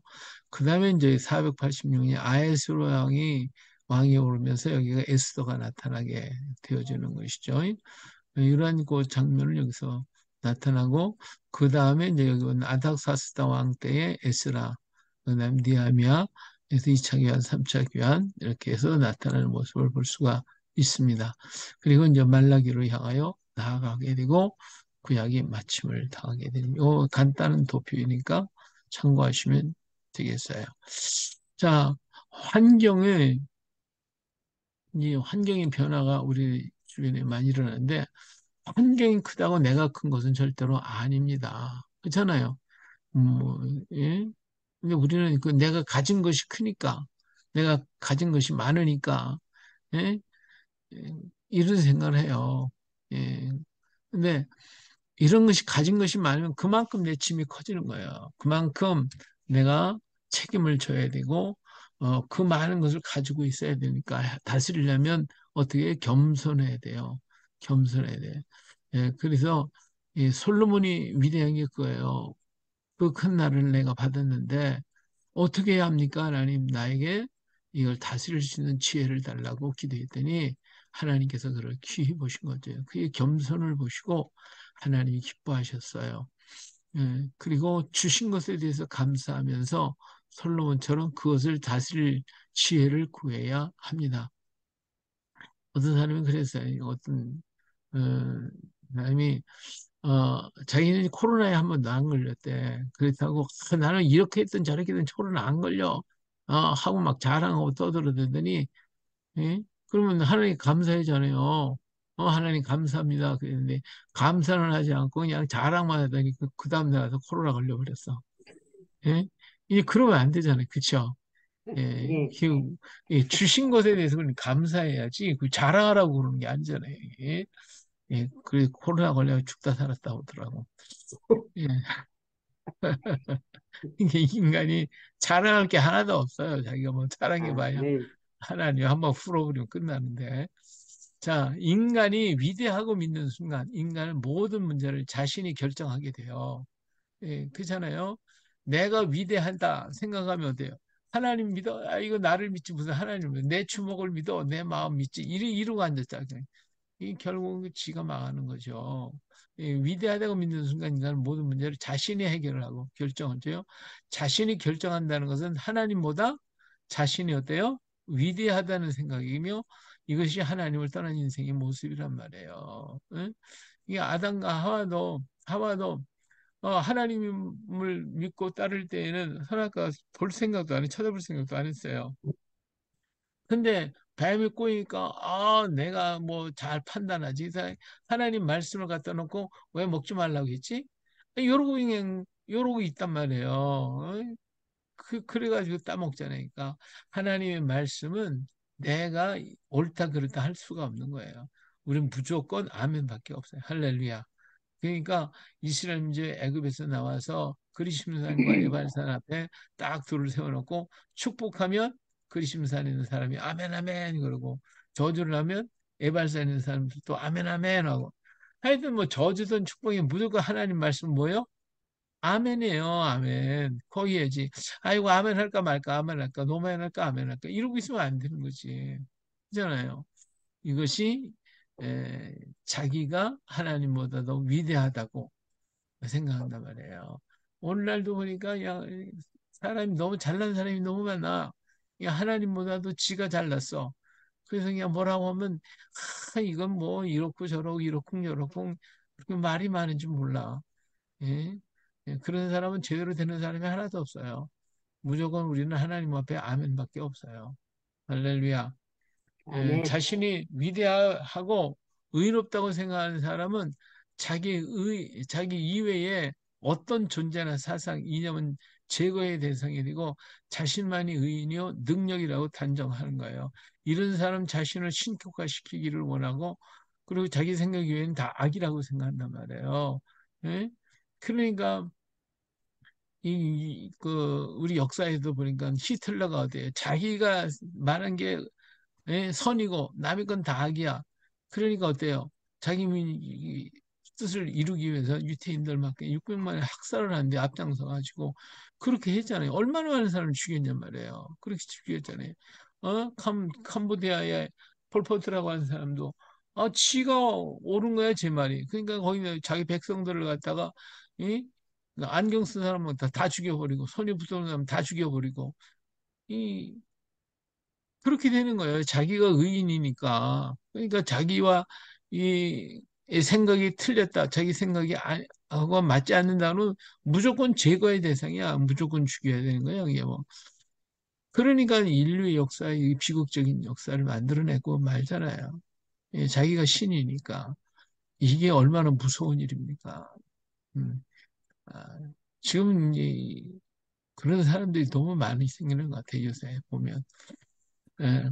그다음에 이제 486년 아에스로 왕이 오르면서 여기가 에스더가 나타나게 되어지는 것이죠. 이러한 그 장면을 여기서 나타나고 그 다음에 이제 여기 보면 아닥사스다 왕 때의 에스라 그다음 니아미야 그래서 2차 교환, 3차 교환 이렇게 해서 나타나는 모습을 볼 수가 있습니다. 그리고 이제 말라기로 향하여 나아가게 되고 구약이 마침을 당하게 되는 요 간단한 도표이니까 참고하시면 되겠어요. 자, 환경의 이 환경의 변화가 우리 주변에 많이 일어나는데 환경이 크다고 내가 큰 것은 절대로 아닙니다. 그렇잖아요. 뭐, 예? 근데 우리는 그 내가 가진 것이 크니까, 내가 가진 것이 많으니까, 예? 예, 이런 생각을 해요. 예. 근데 이런 것이 가진 것이 많으면 그만큼 내 짐이 커지는 거예요. 그만큼 내가 책임을 져야 되고, 그 많은 것을 가지고 있어야 되니까 다스리려면 어떻게 겸손해야 돼요. 겸손해야 돼. 예, 그래서 이 솔로몬이 위대한 게 그거예요. 그 큰 나라를 내가 받았는데 어떻게 해야 합니까? 하나님 나에게 이걸 다스릴 수 있는 지혜를 달라고 기도했더니 하나님께서 그를 귀히 보신 거죠. 그의 겸손을 보시고 하나님이 기뻐하셨어요. 예, 그리고 주신 것에 대해서 감사하면서 솔로몬처럼 그것을 다스릴 지혜를 구해야 합니다. 어떤 사람이 그랬어요. 어떤 어, 사람이 자기는 코로나에 한 번도 안 걸렸대. 그렇다고 나는 이렇게 했든 저렇게 했든 코로나 안 걸려. 하고 막 자랑하고 떠들어대더니 예? 그러면 하나님 감사하잖아요. 하나님 감사합니다. 그랬는데 감사는 하지 않고 그냥 자랑만 하더니 그 다음 날 가서 코로나 걸려버렸어. 예? 이제 그러면 안 되잖아요. 그쵸? 예, 예, 주신 것에 대해서 그냥 감사해야지. 그 자랑하라고 그러는 게 아니잖아요. 예? 예, 그래 코로나 걸려 죽다 살았다 하더라고. 예. 이게 인간이 자랑할 게 하나도 없어요. 자기가 뭐 자랑해봐야 네. 하나님 한번 풀어버리면 끝나는데. 자, 인간이 위대하고 믿는 순간 인간은 모든 문제를 자신이 결정하게 돼요. 예, 그렇잖아요. 내가 위대하다 생각하면 어때요? 하나님 믿어. 이거 나를 믿지 무슨 하나님 믿어. 내 주먹을 믿어. 내 마음 믿지. 이러고 앉았잖아요. 이 결국 지가 망하는 거죠. 위대하다고 믿는 순간 인간은 모든 문제를 자신이 해결을 하고 결정을 해요. 자신이 결정한다는 것은 하나님보다 자신이 어때요? 위대하다는 생각이며 이것이 하나님을 떠난 인생의 모습이란 말이에요. 응? 이게 아담과 하와도 하나님을 믿고 따를 때에는 선악과 볼 생각도 안 해, 쳐다볼 생각도 안 했어요. 근데 뱀이 꼬이니까 내가 뭐 잘 판단하지. 하나님 말씀을 갖다 놓고 왜 먹지 말라고 했지? 요러고 있단 말이에요. 그래가지고 따먹잖아요. 그러니까 하나님의 말씀은 내가 옳다 그르다 할 수가 없는 거예요. 우린 무조건 아멘밖에 없어요. 할렐루야. 그러니까 이스라엘 민족이 애굽에서 나와서 그리심산과 에발산 앞에 딱 둘을 세워놓고 축복하면 그리심산에 있는 사람이 아멘 아멘 그러고 저주를 하면 에발산에 있는 사람도 또 아멘 아멘 하고 하여튼 뭐 저주든 축복이 무조건 하나님 말씀 뭐예요? 아멘이에요, 아멘. 거기에지. 아이고, 아멘 할까 말까, 아멘 할까, 노멘 할까, 아멘 할까. 이러고 있으면 안 되는 거지. 그잖아요. 이것이 에, 자기가 하나님보다 더 위대하다고 생각한단 말이에요. 오늘날도 보니까 야, 사람이 너무 잘난 사람이 너무 많아. 야, 하나님보다도 지가 잘났어. 그래서 그냥 뭐라고 하면 이건 뭐 이렇고 저렇고 이렇고 저렇고 그렇게 말이 많은지 몰라. 예? 예, 그런 사람은 제대로 되는 사람이 하나도 없어요. 무조건 우리는 하나님 앞에 아멘밖에 없어요. 할렐루야. 아멘. 자신이 위대하고 의롭다고 생각하는 사람은 자기 이외에 어떤 존재나 사상, 이념은 제거의 대상이 되고 자신만이 의인이요 능력이라고 단정하는 거예요. 이런 사람 자신을 신격화시키기를 원하고 그리고 자기 생각 이외에는 다 악이라고 생각한단 말이에요. 예? 그러니까 우리 역사에도 보니까 히틀러가 어때요? 자기가 말한 게 선이고 남의 건 다 악이야. 그러니까 어때요? 자기 뜻을 이루기 위해서 유태인들 막 600만에 학살을 하는데 앞장서 가지고 그렇게 했잖아요. 얼마나 많은 사람을 죽였냔 말이에요. 그렇게 죽였잖아요. 캄보디아의 폴포트라고 하는 사람도 지가 옳은 거야, 제 말이. 그러니까 거기 자기 백성들을 갖다가 이 안경 쓴 사람은 다 죽여버리고 손이 붙어오는 사람 다 죽여버리고 이 그렇게 되는 거예요. 자기가 의인이니까. 그러니까 자기와 이 생각이 틀렸다. 자기 생각이 하고 맞지 않는다는 무조건 제거의 대상이야. 무조건 죽여야 되는 거예요. 이게 뭐. 그러니까 인류의 역사의 이 비극적인 역사를 만들어내고 말잖아요. 예, 자기가 신이니까. 이게 얼마나 무서운 일입니까? 음, 아, 지금 그런 사람들이 너무 많이 생기는 것 같아요. 요새 보면. 예.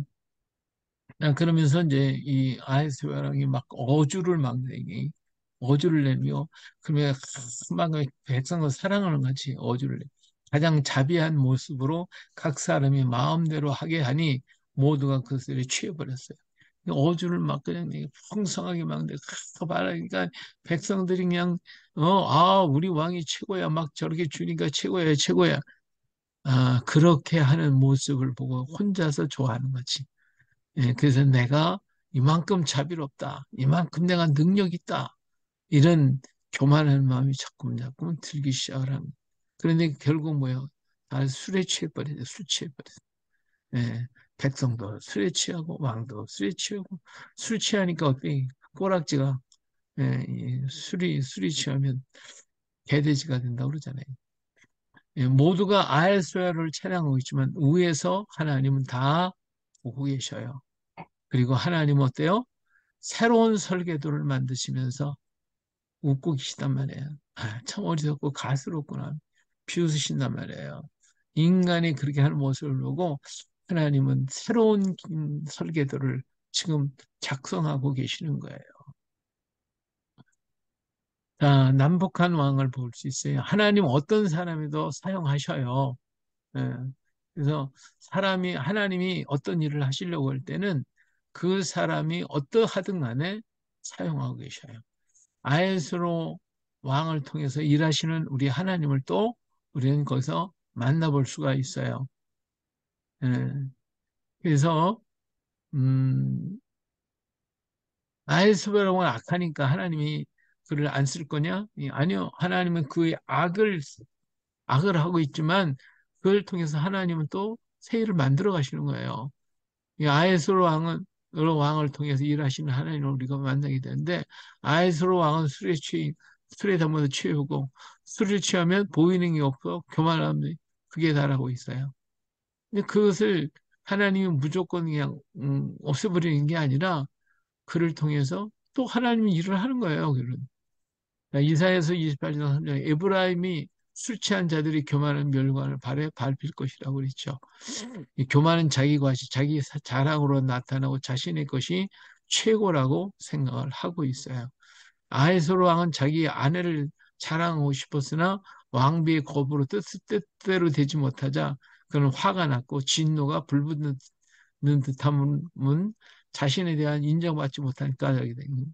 그러면서 이제 이 아하스바랑이 막 어주를 막 내기, 어주를 내며 그러면 막 백성을 사랑하는 같이 어주를 내. 가장 자비한 모습으로 각 사람이 마음대로 하게 하니 모두가 그것에 취해버렸어요. 어주를 막 그냥 내게 풍성하게 막 내가 말하니까 백성들이 그냥 우리 왕이 최고야 막 저렇게 주니까 최고야 최고야. 그렇게 하는 모습을 보고 혼자서 좋아하는 거지. 예, 그래서 내가 이만큼 자비롭다. 이만큼 내가 능력 있다. 이런 교만한 마음이 자꾸만 들기 시작을 합니다. 그런데 결국 뭐예요? 다 술에 취해버리죠. 술 취해버려요. 예, 백성도 술에 취하고 왕도 술에 취하고 술 취하니까 어때? 꼬락지가 이 술이 취하면 개돼지가 된다고 그러잖아요. 예, 모두가 아헬소야를 찬양하고 있지만 위에서 하나님은 다 보고 계셔요. 그리고 하나님은 어때요? 새로운 설계도를 만드시면서 웃고 계시단 말이에요. 참 어리석고 가스롭구나. 비웃으신단 말이에요. 인간이 그렇게 하는 모습을 보고 하나님은 새로운 설계도를 지금 작성하고 계시는 거예요. 자, 남북한 왕을 볼 수 있어요. 하나님 어떤 사람에도 사용하셔요. 예. 그래서 하나님이 어떤 일을 하시려고 할 때는 그 사람이 어떠하든 간에 사용하고 계셔요. 아에스로 왕을 통해서 일하시는 우리 하나님을 또 우리는 거기서 만나볼 수가 있어요. 예. 그래서 음, 아에스로 왕은 악하니까 하나님이 그를 안 쓸 거냐? 아니요. 하나님은 그의 악을 하고 있지만 그걸 통해서 하나님은 또 새 일을 만들어 가시는 거예요. 이 아에스로 왕은 여러 왕을 통해서 일하시는 하나님을 우리가 만나게 되는데 아에스로 왕은 술에 담아서 취하고 술을 취하면 보이는 게 없어 교만함이 그게 다라고 있어요. 근데 그것을 하나님이 무조건 그냥 없애버리는 게 아니라 그를 통해서 또 하나님이 일을 하는 거예요. 그는 이사야서 28장 3장 에브라임이 술 취한 자들이 교만한 멸관을 발에 밟힐 것이라고 그랬죠. 이 교만은 자기 과시, 자기 자랑으로 나타나고 자신의 것이 최고라고 생각을 하고 있어요. 아하스로 왕은 자기 아내를 자랑하고 싶었으나 왕비의 겁으로 뜻대로 되지 못하자 그는 화가 났고 진노가 불붙는 듯함은 자신에 대한 인정받지 못하는 까닭이 된 거예요.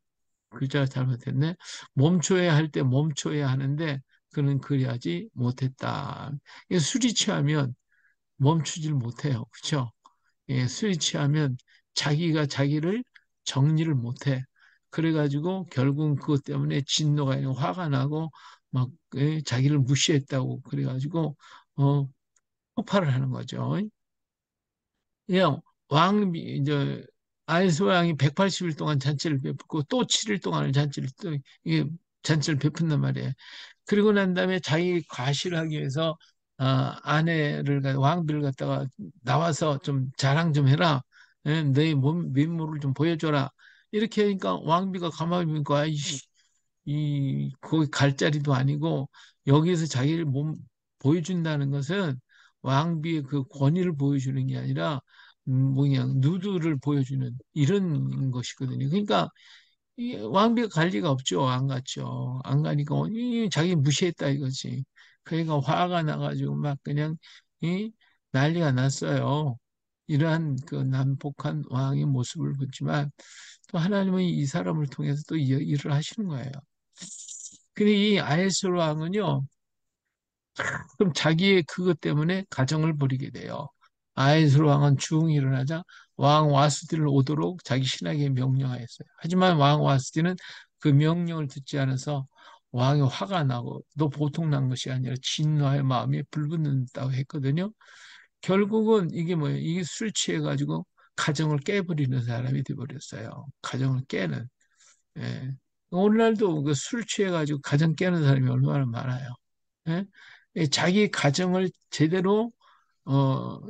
글자가 잘못했네. 멈춰야 할 때 멈춰야 하는데 그는 그리하지 못했다. 술이 취하면 멈추질 못해요. 그렇죠? 예, 술이 취하면 자기가 자기를 정리를 못해. 그래가지고 결국 그것 때문에 진노가 아니고 화가 나고 막 자기를 무시했다고 그래가지고 어, 폭발을 하는 거죠. 예, 이제 아이스 왕이 180일 동안 잔치를 베풀고 또 7일 동안을 잔치를 또 이게 잔치를 베푼단 말이에요. 그리고 난 다음에 자기 과시를 하기 위해서 왕비를 갖다가 나와서 좀 자랑 좀 해라. 예, 너의 면모를 좀 보여줘라. 이렇게 하니까 왕비가 가만히 보니까 거기 갈 자리도 아니고 여기에서 자기를 보여준다는 것은 왕비의 그 권위를 보여주는 게 아니라 뭐 그냥 누드를 보여주는 이런 것이거든요. 그러니까 이 왕비가 갈 리가 없죠. 안 갔죠. 안 가니까 자기 무시했다 이거지. 그러니까 화가 나가지고 막 그냥 이 난리가 났어요. 이러한 그 난폭한 왕의 모습을 보지만 또 하나님은 이 사람을 통해서 또 일을 하시는 거예요. 근데 이 아에스로 왕은요, 그럼 자기의 그것 때문에 가정을 버리게 돼요. 아에스로 왕은 중이 일어나자 왕 와스디를 오도록 자기 신하에게 명령하였어요. 하지만 왕 와스디는 그 명령을 듣지 않아서 왕이 화가 나고 또 보통 난 것이 아니라 진노의 마음이 불붙는다고 했거든요. 결국은 이게 뭐예요? 이게 술 취해가지고 가정을 깨버리는 사람이 돼버렸어요. 가정을 깨는. 예. 오늘날도 그 술 취해가지고 가정 깨는 사람이 얼마나 많아요. 예? 자기 가정을 제대로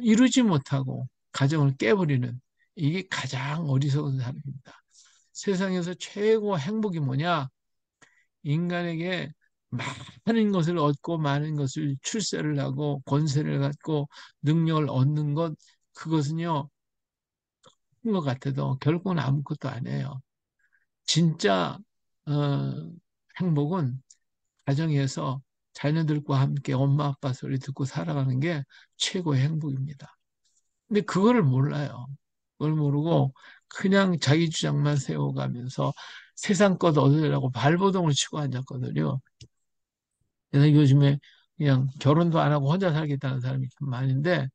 이루지 못하고 가정을 깨버리는 이게 가장 어리석은 사람입니다. 세상에서 최고 행복이 뭐냐? 인간에게 많은 것을 얻고 많은 것을 출세를 하고 권세를 갖고 능력을 얻는 것 그것은요 큰 것 같아도 결국은 아무것도 아니에요. 진짜 어, 행복은 가정에서 자녀들과 함께 엄마 아빠 소리 듣고 살아가는 게 최고의 행복입니다. 근데 그거를 몰라요. 그걸 모르고 그냥 자기 주장만 세워가면서 세상 것 얻으려고 발버둥을 치고 앉았거든요. 그래서 요즘에 그냥 결혼도 안 하고 혼자 살겠다는 사람이 참 많은데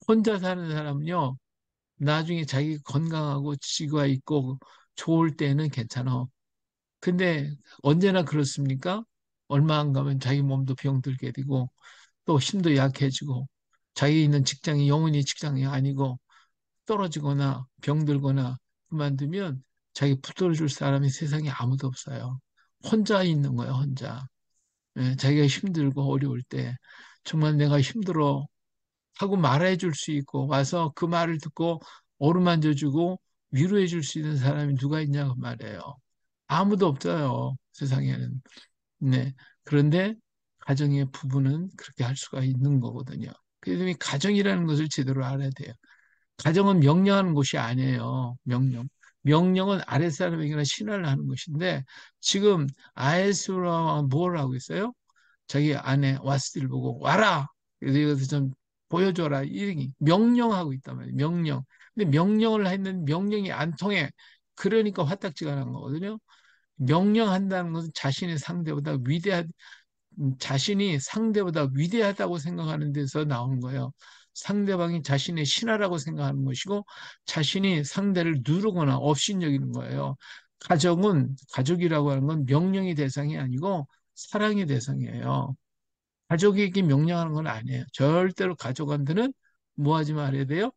혼자 사는 사람은요 나중에 자기 건강하고 지가 있고 좋을 때는 괜찮아. 근데 언제나 그렇습니까? 얼마 안 가면 자기 몸도 병들게 되고 또 힘도 약해지고 자기 있는 직장이 영원히 직장이 아니고 떨어지거나 병들거나 그만두면 자기 붙들어줄 사람이 세상에 아무도 없어요. 혼자 있는 거예요, 혼자. 예, 자기가 힘들고 어려울 때 정말 내가 힘들어 하고 말해 줄 수 있고 와서 그 말을 듣고 어루만져 주고 위로해 줄 수 있는 사람이 누가 있냐고 말해요. 아무도 없어요, 세상에는. 네. 그런데 가정의 부부는 그렇게 할 수가 있는 거거든요. 그래서 이 가정이라는 것을 제대로 알아야 돼요. 가정은 명령하는 곳이 아니에요. 명령. 명령은 아랫사람에게나 신하를 하는 것인데 지금 아에스라가 뭘 하고 있어요? 자기 아내 와스디를 보고 와라. 그래서 이것을 좀 보여줘라. 이렇게 명령하고 있단 말이에요. 명령. 근데 명령을 했는데 명령이 안 통해. 그러니까 화딱지가 난 거거든요. 명령한다는 것은 자신이 상대보다 위대하다고 생각하는 데서 나오는 거예요. 상대방이 자신의 신하라고 생각하는 것이고 자신이 상대를 누르거나 업신여기는 거예요. 가족이라고 하는 건 명령의 대상이 아니고 사랑의 대상이에요. 가족에게 명령하는 건 아니에요. 절대로 가족한테는 뭐 하지 말아야 돼요?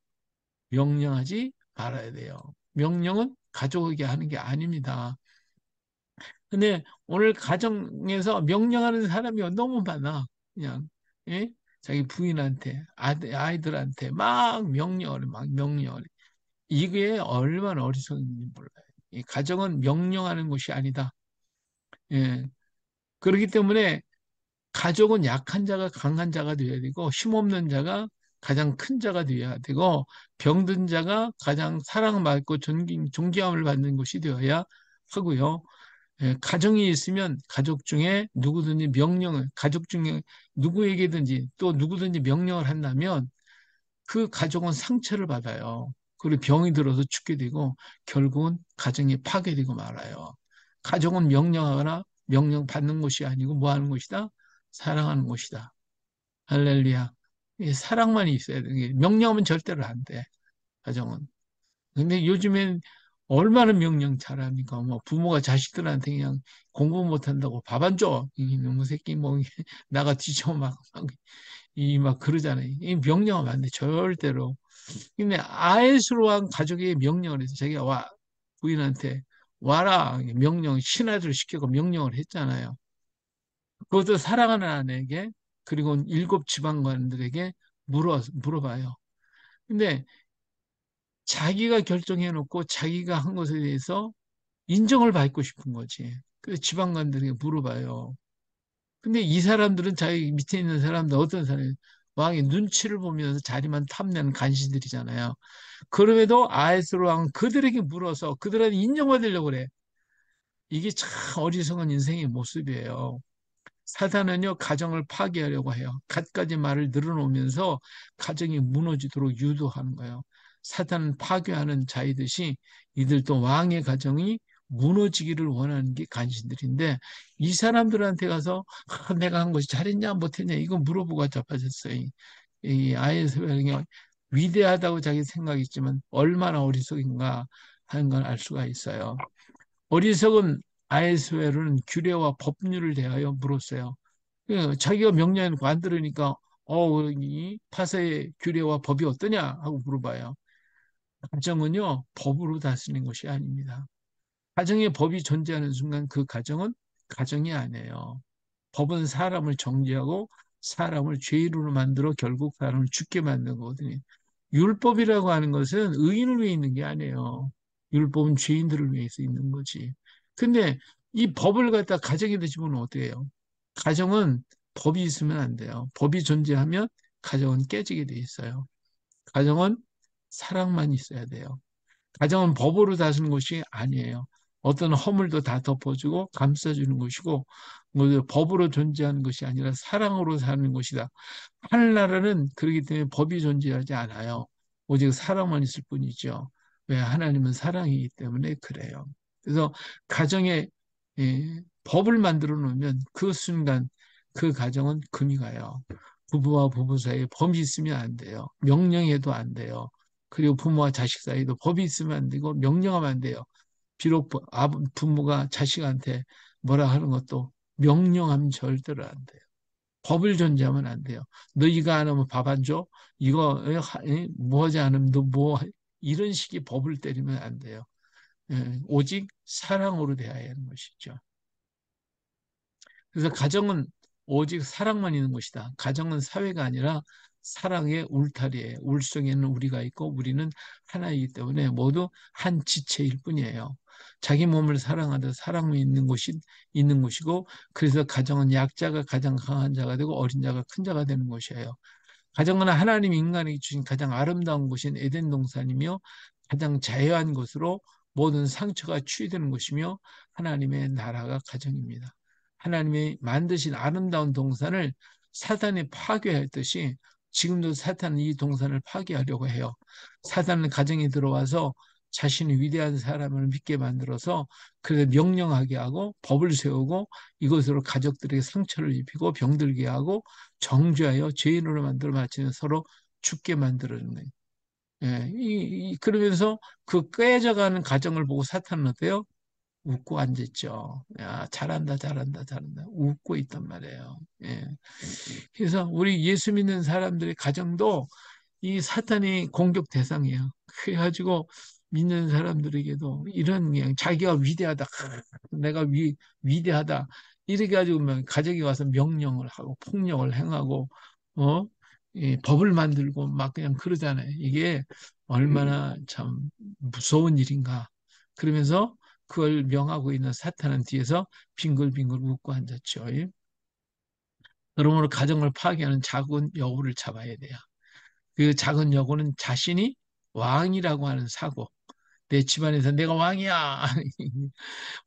명령하지 알아야 돼요. 명령은 가족에게 하는 게 아닙니다. 근데 오늘 가정에서 명령하는 사람이 너무 많아. 그냥, 예? 자기 부인한테, 아이들한테 막 명령을, 막 명령을. 이게 얼마나 어리석은지 몰라요. 이 가정은 명령하는 곳이 아니다. 예. 그렇기 때문에 가족은 약한 자가 강한 자가 되어야 되고, 힘없는 자가 가장 큰 자가 되어야 되고, 병든 자가 가장 사랑받고 존경함을 받는 곳이 되어야 하고요. 예, 가정이 있으면 가족 중에 누구든지 명령을, 가족 중에 누구에게든지 또 누구든지 명령을 한다면 그 가족은 상처를 받아요. 그리고 병이 들어서 죽게 되고 결국은 가정이 파괴되고 말아요. 가족은 명령하거나 명령받는 곳이 아니고 뭐 하는 곳이다? 사랑하는 곳이다. 할렐루야. 이 사랑만 있어야 돼. 명령하면 절대로 안 돼. 가정은. 근데 요즘엔 얼마나 명령 잘합니까? 뭐 부모가 자식들한테 그냥 공부 못한다고 밥 안 줘. 이놈의 새끼 뭐 나가 뒤져 막 그러잖아요. 이 명령하면 안 돼. 절대로. 근데 아이스로한 가족에게 명령을 해서 자기가 부인한테 와라. 명령, 신하들 시켜서 명령을 했잖아요. 그것도 사랑하는 아내에게 그리고 일곱 지방관들에게 물어봐요. 근데 자기가 결정해놓고 자기가 한 것에 대해서 인정을 받고 싶은 거지. 그래서 지방관들에게 물어봐요. 근데 이 사람들은 자기 밑에 있는 사람들 어떤 사람이 왕의 눈치를 보면서 자리만 탐내는 간신들이잖아요. 그럼에도 아하스로 왕은 그들에게 물어서 그들한테 인정받으려고 그래. 이게 참 어리석은 인생의 모습이에요. 사단은요, 가정을 파괴하려고 해요. 갖가지 말을 늘어놓으면서 가정이 무너지도록 유도하는 거예요. 사단은 파괴하는 자이듯이 이들도 왕의 가정이 무너지기를 원하는 게 간신들인데 이 사람들한테 가서 내가 한 것이 잘했냐 못했냐 이거 물어보고 자빠졌어요. 이 아이스berg이 위대하다고 자기 생각했지만 얼마나 어리석인가 하는 걸 알 수가 있어요. 어리석은 아이스웰은 규례와 법률을 대하여 물었어요. 자기가 명령해놓고 안 들으니까 이 파사의 규례와 법이 어떠냐 하고 물어봐요. 가정은요 법으로 다스리는 것이 아닙니다. 가정에 법이 존재하는 순간 그 가정은 가정이 아니에요. 법은 사람을 정죄하고 사람을 죄인으로 만들어 결국 사람을 죽게 만든 거거든요. 율법이라고 하는 것은 의인을 위해 있는 게 아니에요. 율법은 죄인들을 위해서 있는 거지. 근데 이 법을 갖다 가정에다 집어넣으면 어떻게 해요? 가정은 법이 있으면 안 돼요. 법이 존재하면 가정은 깨지게 돼 있어요. 가정은 사랑만 있어야 돼요. 가정은 법으로 다스리는 것이 아니에요. 어떤 허물도 다 덮어주고 감싸주는 것이고 뭐 법으로 존재하는 것이 아니라 사랑으로 사는 것이다. 하늘나라는 그렇기 때문에 법이 존재하지 않아요. 오직 사랑만 있을 뿐이죠. 왜? 하나님은 사랑이기 때문에 그래요. 그래서 가정에 법을 만들어 놓으면 그 순간 그 가정은 금이 가요. 부부와 부부 사이에 법이 있으면 안 돼요. 명령해도 안 돼요. 그리고 부모와 자식 사이도 법이 있으면 안 되고 명령하면 안 돼요. 비록 부모가 자식한테 뭐라 하는 것도 명령하면 절대로 안 돼요. 법을 존재하면 안 돼요. 너 이거 안 하면 밥 안 줘? 이거 뭐 하지 않으면 너 뭐 이런 식의 법을 때리면 안 돼요. 오직 사랑으로 대해야 하는 것이죠. 그래서 가정은 오직 사랑만 있는 것이다. 가정은 사회가 아니라 사랑의 울타리에 울속에는 우리가 있고 우리는 하나이기 때문에 모두 한 지체일 뿐이에요. 자기 몸을 사랑하듯 사랑이 있는 곳이고 그래서 가정은 약자가 가장 강한 자가 되고 어린 자가 큰 자가 되는 것이에요. 가정은 하나님 인간에게 주신 가장 아름다운 곳인 에덴 동산이며 가장 자유한 곳으로 모든 상처가 치유되는 곳이며 하나님의 나라가 가정입니다. 하나님이 만드신 아름다운 동산을 사탄이 파괴했듯이 지금도 사탄은 이 동산을 파괴하려고 해요. 사탄은 가정에 들어와서 자신이 위대한 사람을 믿게 만들어서 그래서 명령하게 하고 법을 세우고 이것으로 가족들에게 상처를 입히고 병들게 하고 정죄하여 죄인으로 만들어 마치는 서로 죽게 만들어주는 거예요. 예, 그러면서 그 깨져가는 가정을 보고 사탄은 어때요? 웃고 앉았죠. 야, 잘한다, 잘한다, 잘한다. 웃고 있단 말이에요. 예. 그래서 우리 예수 믿는 사람들의 가정도 이 사탄이 공격 대상이에요. 그래가지고 믿는 사람들에게도 이런 그냥 자기가 위대하다, 내가 위대하다 이렇게 가지고 막 가정에 와서 명령을 하고 폭력을 행하고 어? 이 법을 만들고 막 그냥 그러잖아요. 이게 얼마나 참 무서운 일인가. 그러면서 그걸 명하고 있는 사탄은 뒤에서 빙글빙글 웃고 앉았죠. 그러므로 가정을 파괴하는 작은 여우를 잡아야 돼요. 그 작은 여우는 자신이 왕이라고 하는 사고. 내 집안에서 내가 왕이야.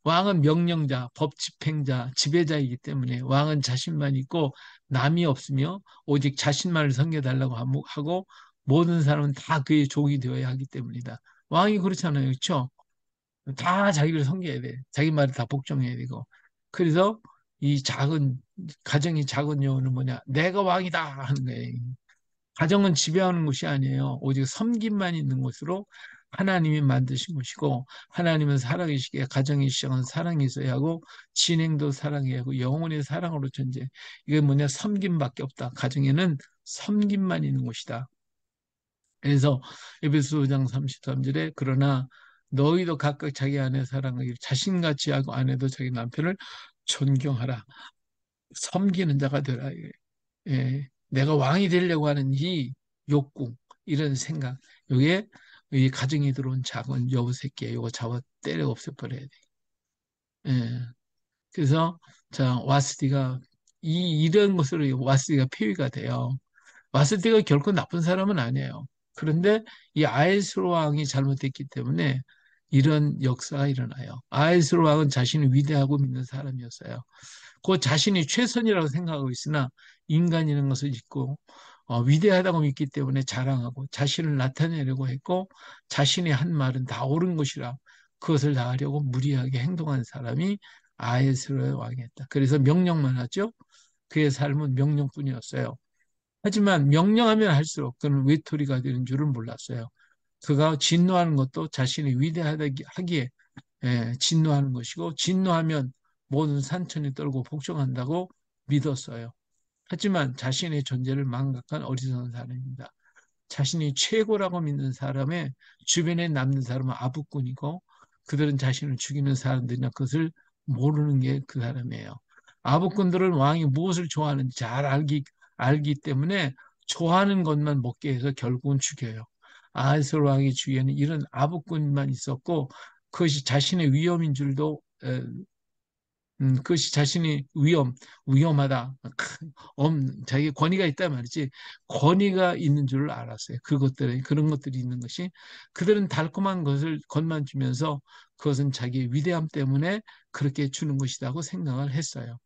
왕은 명령자, 법 집행자, 지배자이기 때문에 왕은 자신만 있고 남이 없으며 오직 자신만을 섬겨달라고 하고 모든 사람은 다 그의 종이 되어야 하기 때문이다. 왕이 그렇잖아요. 그렇죠? 다 자기를 섬겨야 돼. 자기 말을 다 복종해야 되고. 그래서 이 작은 가정이 작은 여우는 뭐냐? 내가 왕이다 하는 거예요. 가정은 지배하는 곳이 아니에요. 오직 섬김만 있는 곳으로 하나님이 만드신 곳이고 하나님은 사랑이시기에 가정의 시작은 사랑이 있어야 하고 진행도 사랑해야 하고 영혼의 사랑으로 존재. 이게 뭐냐? 섬김밖에 없다. 가정에는 섬김만 있는 곳이다. 그래서 에베소 5장 33절에 그러나 너희도 각각 자기 아내 사랑하기를 자신같이 하고 아내도 자기 남편을 존경하라. 섬기는 자가 되라. 예, 내가 왕이 되려고 하는 이 욕구, 이런 생각, 이게 이 가정에 들어온 작은 여우 새끼야. 이거 잡아 때려 없애버려야 돼. 예, 그래서 자 와스디가 이런 것으로 와스디가 폐위가 돼요. 와스디가 결코 나쁜 사람은 아니에요. 그런데 이 아에스로 왕이 잘못됐기 때문에 이런 역사가 일어나요. 아에스로 왕은 자신이 위대하고 믿는 사람이었어요. 그 자신이 최선이라고 생각하고 있으나 인간이라는 것을 잊고 위대하다고 믿기 때문에 자랑하고 자신을 나타내려고 했고 자신이 한 말은 다 옳은 것이라 그것을 다 하려고 무리하게 행동한 사람이 아에스로의 왕이었다. 그래서 명령만 하죠. 그의 삶은 명령뿐이었어요. 하지만 명령하면 할수록 그는 외톨이가 되는 줄은 몰랐어요. 그가 진노하는 것도 자신이 위대하기에 진노하는 것이고 진노하면 모든 산천이 떨고 복종한다고 믿었어요. 하지만 자신의 존재를 망각한 어리석은 사람입니다. 자신이 최고라고 믿는 사람의 주변에 남는 사람은 아부꾼이고 그들은 자신을 죽이는 사람들이나 그것을 모르는 게 그 사람이에요. 아부꾼들은 왕이 무엇을 좋아하는지 잘 알기 때문에 좋아하는 것만 먹게 해서 결국은 죽여요. 아하스 왕의 주위에는 이런 아부꾼만 있었고 그것이 자신의 위험인 줄도 그것이 자신이 위험하다. 자기 권위가 있단 말이지. 권위가 있는 줄을 알았어요. 그런 것들이 있는 것이. 그들은 달콤한 것만 주면서 그것은 자기의 위대함 때문에 그렇게 주는 것이라고 생각을 했어요.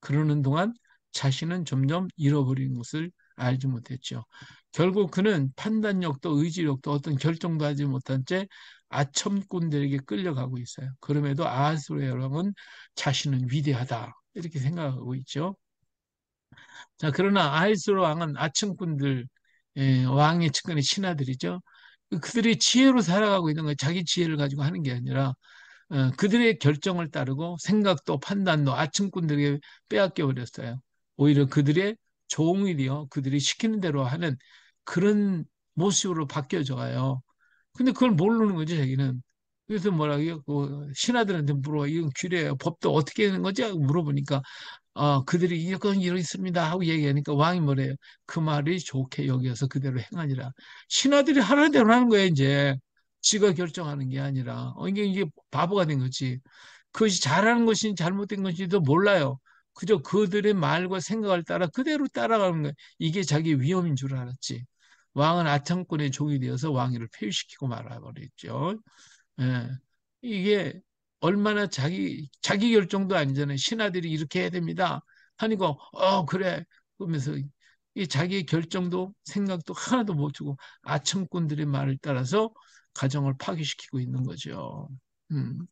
그러는 동안 자신은 점점 잃어버리는 것을 알지 못했죠. 결국 그는 판단력도 의지력도 어떤 결정도 하지 못한 채 아첨꾼들에게 끌려가고 있어요. 그럼에도 아하스로의 왕은 자신은 위대하다 이렇게 생각하고 있죠. 자, 그러나 아하스로 왕은 아첨꾼들 왕의 측근의 신하들이죠. 그들이 지혜로 살아가고 있는 거예요. 자기 지혜를 가지고 하는 게 아니라 그들의 결정을 따르고 생각도 판단도 아첨꾼들에게 빼앗겨 버렸어요. 오히려 그들의 종이 되어 그들이 시키는 대로 하는 그런 모습으로 바뀌어져 가요. 근데 그걸 모르는 거죠, 자기는. 그래서 뭐라고요? 그 신하들한테 물어봐. 이건 규례예요. 법도 어떻게 되는 거지? 하고 물어보니까 그들이 이건 이렇습니다 하고 얘기하니까 왕이 뭐래요? 그 말이 좋게 여기어서 그대로 행하니라. 신하들이 하라는 대로 하는 거예요, 이제. 지가 결정하는 게 아니라. 이게 바보가 된 거지. 그것이 잘하는 것인지 잘못된 것인지도 몰라요. 그저 그들의 말과 생각을 따라 그대로 따라가는 거예요. 이게 자기 위험인 줄 알았지. 왕은 아창꾼의 종이 되어서 왕위를 폐위시키고 말아버렸죠. 예. 이게 얼마나 자기 결정도 아니잖아요. 신하들이 이렇게 해야 됩니다. 하니까, 그래. 그러면서 이 자기의 결정도 생각도 하나도 못 주고 아첨꾼들의 말을 따라서 가정을 파괴시키고 있는 거죠. 음.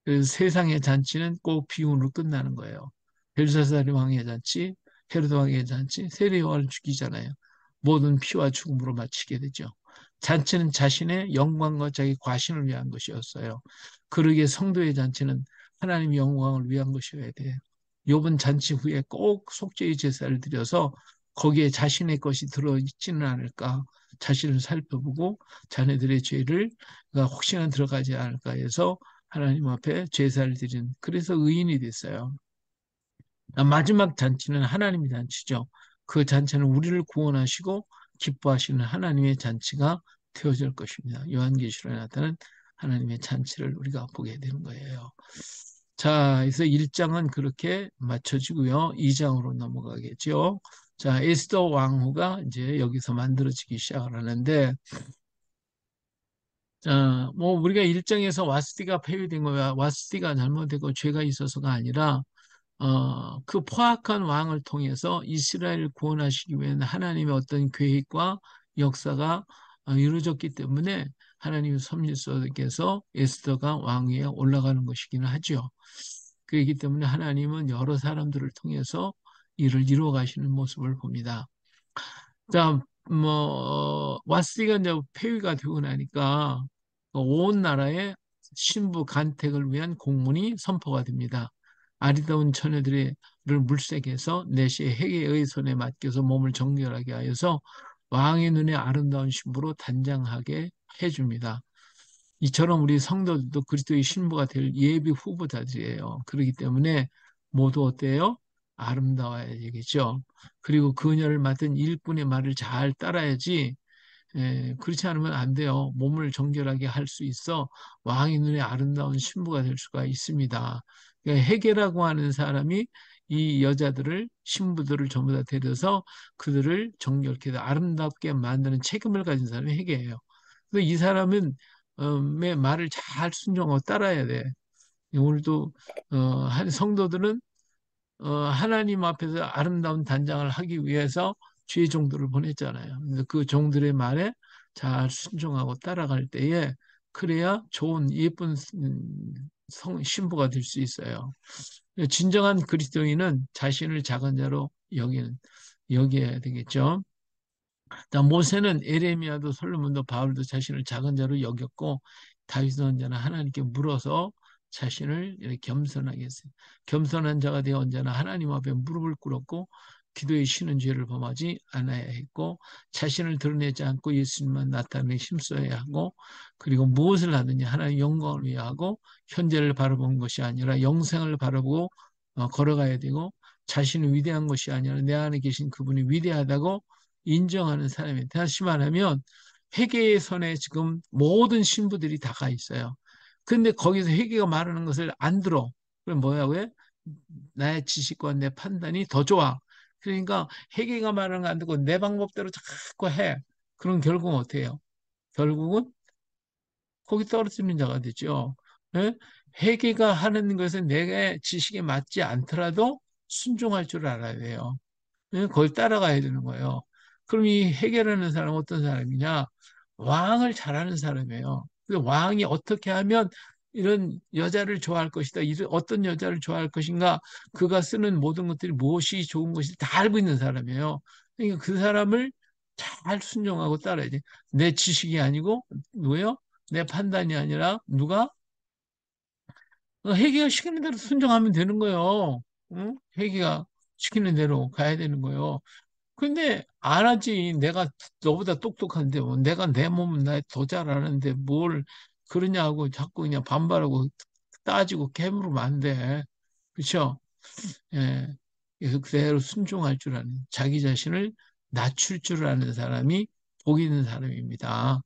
그래서 세상의 잔치는 꼭 비운으로 끝나는 거예요. 벨사살의 왕의 잔치, 헤로드 왕의 잔치, 세례 요한을 죽이잖아요. 모든 피와 죽음으로 마치게 되죠. 잔치는 자신의 영광과 자기 과신을 위한 것이었어요. 그러기에 성도의 잔치는 하나님의 영광을 위한 것이어야 돼요. 욥은 잔치 후에 꼭 속죄의 제사를 드려서 거기에 자신의 것이 들어있지는 않을까 자신을 살펴보고 자네들의 죄를 혹시나 들어가지 않을까 해서 하나님 앞에 제사를 드린 그래서 의인이 됐어요. 마지막 잔치는 하나님의 잔치죠. 그 잔치는 우리를 구원하시고 기뻐하시는 하나님의 잔치가 되어질 것입니다. 요한계시록에 나타난 하나님의 잔치를 우리가 보게 되는 거예요. 자, 그래서 1장은 그렇게 마쳐지고요. 2장으로 넘어가겠죠. 자, 에스더 왕후가 이제 여기서 만들어지기 시작을 하는데, 자, 뭐 우리가 1장에서 와스티가 폐위된 거야. 와스티가 잘못되고 죄가 있어서가 아니라 그 포악한 왕을 통해서 이스라엘을 구원하시기 위한 하나님의 어떤 계획과 역사가 이루어졌기 때문에 하나님의 섭리 속에서 에스더가 왕위에 올라가는 것이기는 하죠. 그렇기 때문에 하나님은 여러 사람들을 통해서 일을 이루어 가시는 모습을 봅니다. 자, 와스티가 이제 폐위가 되고 나니까 온 나라에 신부 간택을 위한 공문이 선포가 됩니다. 아리따운 처녀들을 물색해서 내시의 해계의 손에 맡겨서 몸을 정결하게 하여서 왕의 눈에 아름다운 신부로 단장하게 해줍니다. 이처럼 우리 성도들도 그리스도의 신부가 될 예비 후보자들이에요. 그렇기 때문에 모두 어때요? 아름다워야 되겠죠. 그리고 그녀를 맡은 일꾼의 말을 잘 따라야지 그렇지 않으면 안 돼요. 몸을 정결하게 할 수 있어 왕의 눈에 아름다운 신부가 될 수가 있습니다. 그러니까 헤게라고 하는 사람이 이 여자들을 신부들을 전부 다 데려서 그들을 정결케 아름답게 만드는 책임을 가진 사람이 헤게예요. 그래서 이 사람은 의 말을 잘 순종하고 따라야 돼. 오늘도 한 성도들은 하나님 앞에서 아름다운 단장을 하기 위해서 주의 종들을 보냈잖아요. 그래서 그 종들의 말에 잘 순종하고 따라갈 때에 그래야 좋은 예쁜 신부가 될 수 있어요. 진정한 그리스도인은 자신을 작은 자로 여겨야 되겠죠. 자, 모세는 에레미야도 솔로몬도 바울도 자신을 작은 자로 여겼고 다윗은 언제나 하나님께 물어서 자신을 이렇게 겸손하게 했어요. 겸손한 자가 되어 언제나 하나님 앞에 무릎을 꿇었고 기도에 쉬는 죄를 범하지 않아야 했고 자신을 드러내지 않고 예수님만 나타내 힘써야 하고 그리고 무엇을 하든지 하나님 영광을 위해 하고 현재를 바라보는 것이 아니라 영생을 바라보고 걸어가야 되고 자신이 위대한 것이 아니라 내 안에 계신 그분이 위대하다고 인정하는 사람이 다시 말하면 회개의 선에 지금 모든 신부들이 다 가 있어요. 근데 거기서 회개가 말하는 것을 안 들어. 그럼 뭐야 왜? 나의 지식과 내 판단이 더 좋아. 그러니까 회개가 말하는 거 안 듣고 내 방법대로 자꾸 해. 그럼 결국은 어떻게 해요? 결국은 거기 떨어지는 자가 되죠. 예? 회개가 하는 것은 내가 지식에 맞지 않더라도 순종할 줄 알아야 돼요. 그걸 따라가야 되는 거예요. 그럼 이 해결하는 사람은 어떤 사람이냐? 왕을 잘하는 사람이에요. 그 왕이 어떻게 하면 이런 여자를 좋아할 것이다. 이런 어떤 여자를 좋아할 것인가? 그가 쓰는 모든 것들이 무엇이 좋은 것이 다 알고 있는 사람이에요. 그러니까 그 사람을 잘 순종하고 따라야지. 내 지식이 아니고 누구요? 내 판단이 아니라 누가? 회계가 시키는 대로 순종하면 되는 거예요. 응? 회계가 시키는 대로 가야 되는 거예요. 근데 안 하지. 내가 너보다 똑똑한데 뭐 내가 내 몸은 나 더 잘 아는데 뭘 그러냐고 자꾸 그냥 반발하고 따지고 깨물으면 안 돼. 그렇죠? 예. 그래서 그대로 순종할 줄 아는 자기 자신을 낮출 줄 아는 사람이 복 있는 사람입니다.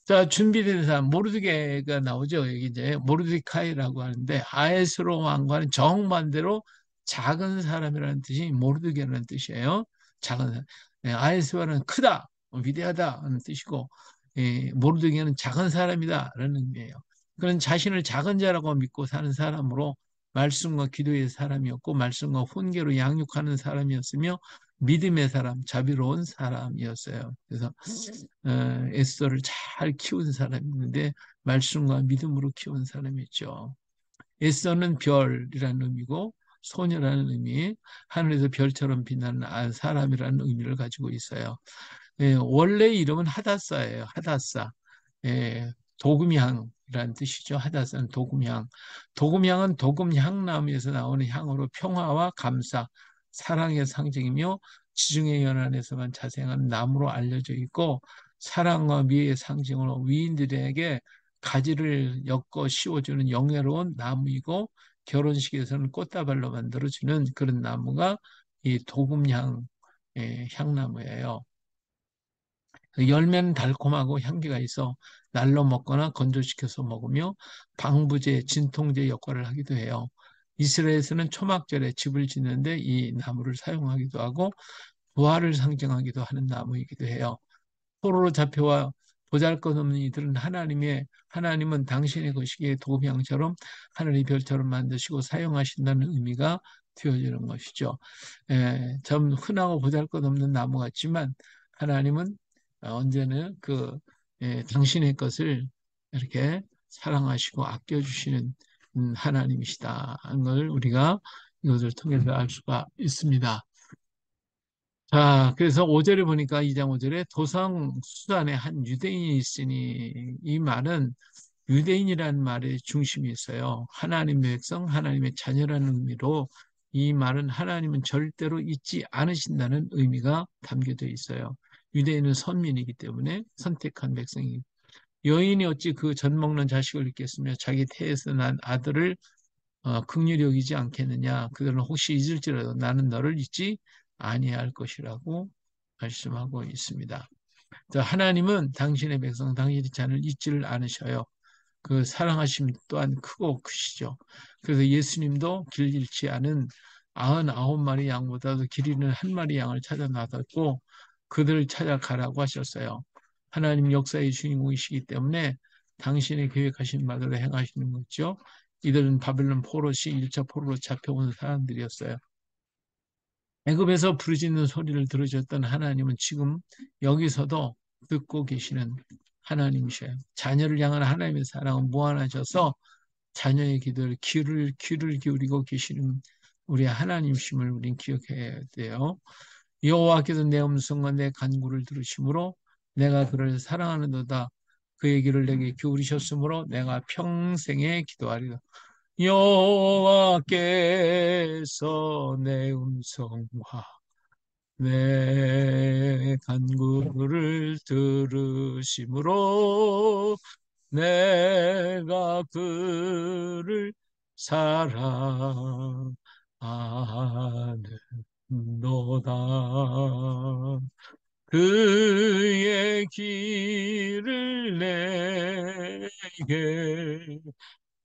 자, 준비된 사람 모르드게가 나오죠. 여기 이제 모르드카이라고 하는데 아에스로 왕과는 정반대로 작은 사람이라는 뜻이 모르드게라는 뜻이에요. 작은 사람. 네, 아에스와는 크다, 위대하다 하는 뜻이고 모르드게는 작은 사람이다라는 의미예요. 그런 자신을 작은 자라고 믿고 사는 사람으로 말씀과 기도의 사람이었고 말씀과 훈계로 양육하는 사람이었으며 믿음의 사람, 자비로운 사람이었어요. 그래서 에스더를 잘 키운 사람이었는데 말씀과 믿음으로 키운 사람이었죠. 에스더는 별이라는 의미고 소녀라는 의미, 하늘에서 별처럼 빛나는 사람이라는 의미를 가지고 있어요. 원래 이름은 하다사예요. 하다사. 도금향이라는 뜻이죠. 하다사는 도금향. 도금향은 도금향나무에서 나오는 향으로 평화와 감사, 사랑의 상징이며 지중해 연안에서만 자생하는 나무로 알려져 있고 사랑과 미의 상징으로 위인들에게 가지를 엮어 씌워주는 영예로운 나무이고 결혼식에서는 꽃다발로 만들어주는 그런 나무가 이 도금향 향나무예요. 열매는 달콤하고 향기가 있어 날로 먹거나 건조시켜서 먹으며 방부제, 진통제 역할을 하기도 해요. 이스라엘에서는 초막절에 집을 짓는데 이 나무를 사용하기도 하고 부활을 상징하기도 하는 나무이기도 해요. 포로로 잡혀와 보잘것없는 이들은 하나님은 당신의 거시기에 도금향처럼 하늘의 별처럼 만드시고 사용하신다는 의미가 되어지는 것이죠. 좀 흔하고 보잘것없는 나무 같지만 하나님은 언제나 당신의 것을 이렇게 사랑하시고 아껴주시는 하나님이시다는 걸 우리가 이것을 통해서 알 수가 있습니다. 자, 그래서 5절에 보니까 2장 5절에 도성 수단에 한 유대인이 있으니 이 말은 유대인이라는 말의 중심이 있어요. 하나님의 백성, 하나님의 자녀라는 의미로 이 말은 하나님은 절대로 잊지 않으신다는 의미가 담겨져 있어요. 유대인은 선민이기 때문에 선택한 백성이 여인이 어찌 그 젖 먹는 자식을 잊겠으며 자기 태에서 난 아들을 긍휼히 여기지 않겠느냐. 그들은 혹시 잊을지라도 나는 너를 잊지 아니할 것이라고 말씀하고 있습니다. 하나님은 당신의 백성, 당신의 자를 잊지를 않으셔요. 그 사랑하심 또한 크고 크시죠. 그래서 예수님도 길 잃지 않은 99마리 양보다도 길 잃는 한 마리 양을 찾아 나섰고 그들을 찾아가라고 하셨어요. 하나님 역사의 주인공이시기 때문에 당신의 계획하신 바대로 행하시는 거죠. 이들은 바벨론 포로시 1차 포로로 잡혀온 사람들이었어요. 애굽에서 부르짖는 소리를 들으셨던 하나님은 지금 여기서도 듣고 계시는 하나님이셔요. 자녀를 향한 하나님의 사랑은 무한하셔서 자녀의 기도를 귀를 기울이고 계시는 우리 하나님이심을 우린 기억해야 돼요. 여호와께서 내 음성과 내 간구를 들으심으로 내가 그를 사랑하는도다. 그의 길을 내게 기울이셨으므로 내가 평생에 기도하리라. 여호와께서 내 음성과 내 간구를 들으심으로 내가 그를 사랑하는도다. 그의 길을 내게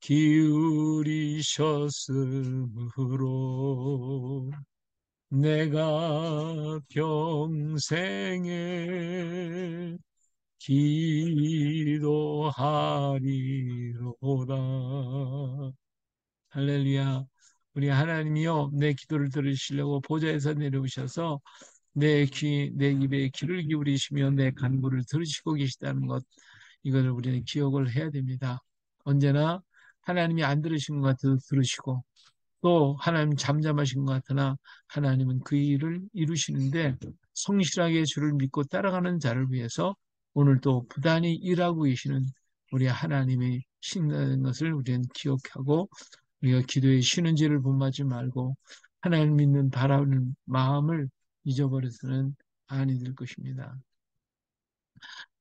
기울이셨으므로 내가 평생에 기도하리로다. 할렐루야. 우리 하나님이요, 내 기도를 들으시려고 보좌에서 내려오셔서 내 입에 귀를 기울이시며 내 간구를 들으시고 계시다는 것, 이것을 우리는 기억을 해야 됩니다. 언제나 하나님이 안 들으신 것 같아도 들으시고, 또 하나님 잠잠하신 것 같으나 하나님은 그 일을 이루시는데 성실하게 주를 믿고 따라가는 자를 위해서 오늘도 부단히 일하고 계시는 우리 하나님이 신다는 것을 우리는 기억하고 우리가 기도에 쉬는지를 본받지 말고 하나님 믿는 바라는 마음을 잊어버려서는 아니 될 것입니다.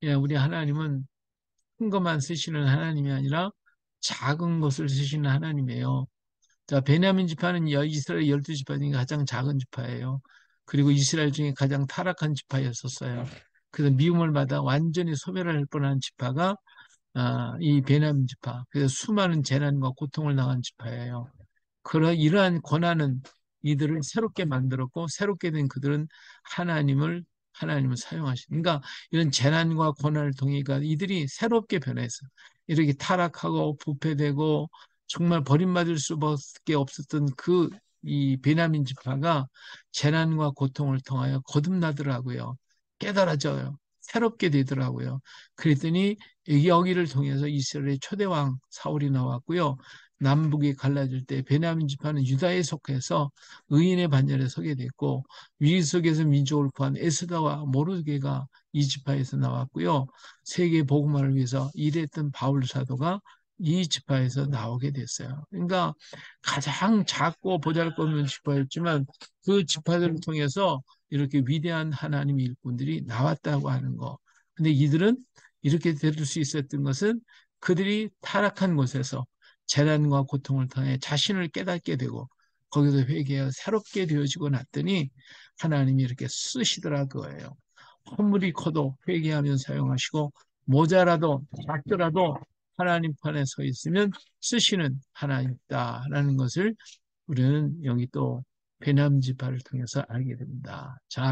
예, 우리 하나님은 큰 것만 쓰시는 하나님이 아니라 작은 것을 쓰시는 하나님이에요. 자, 베냐민 지파는 이스라엘 12지파 중에 가장 작은 지파예요. 그리고 이스라엘 중에 가장 타락한 지파였었어요. 그래서 미움을 받아 완전히 소멸할 뻔한 지파가 이 베냐민 지파. 그래서 수많은 재난과 고통을 당한 지파예요. 이러한 고난은 이들을 새롭게 만들었고 새롭게 된 그들은 하나님을 사용하시. 그러니까 이런 재난과 고난을 통해 이들이 새롭게 변해서 이렇게 타락하고 부패되고 정말 버림받을 수밖에 없었던 이 베냐민 지파가 재난과 고통을 통하여 거듭나더라고요. 깨달아져요. 새롭게 되더라고요. 그랬더니 여기를 통해서 이스라엘의 초대왕 사울이 나왔고요. 남북이 갈라질 때 베냐민 지파는 유다에 속해서 의인의 반열에 서게 됐고 위기 속에서 민족을 구한 에스더와 모르드게가 이 지파에서 나왔고요. 세계 복음화를 위해서 일했던 바울 사도가 이 지파에서 나오게 됐어요. 그러니까 가장 작고 보잘것없는 지파였지만 그 지파들을 통해서 이렇게 위대한 하나님의 일꾼들이 나왔다고 하는 거. 근데 이들은 이렇게 될 수 있었던 것은 그들이 타락한 곳에서 재난과 고통을 통해 자신을 깨닫게 되고 거기서 회개하여 새롭게 되어지고 났더니 하나님이 이렇게 쓰시더라 그거예요. 허물이 커도 회개하면 사용하시고 모자라도 작더라도 하나님 편에 서 있으면 쓰시는 하나님이다라는 것을 우리는 여기 또 베냐민 지파를 통해서 알게 됩니다. 자,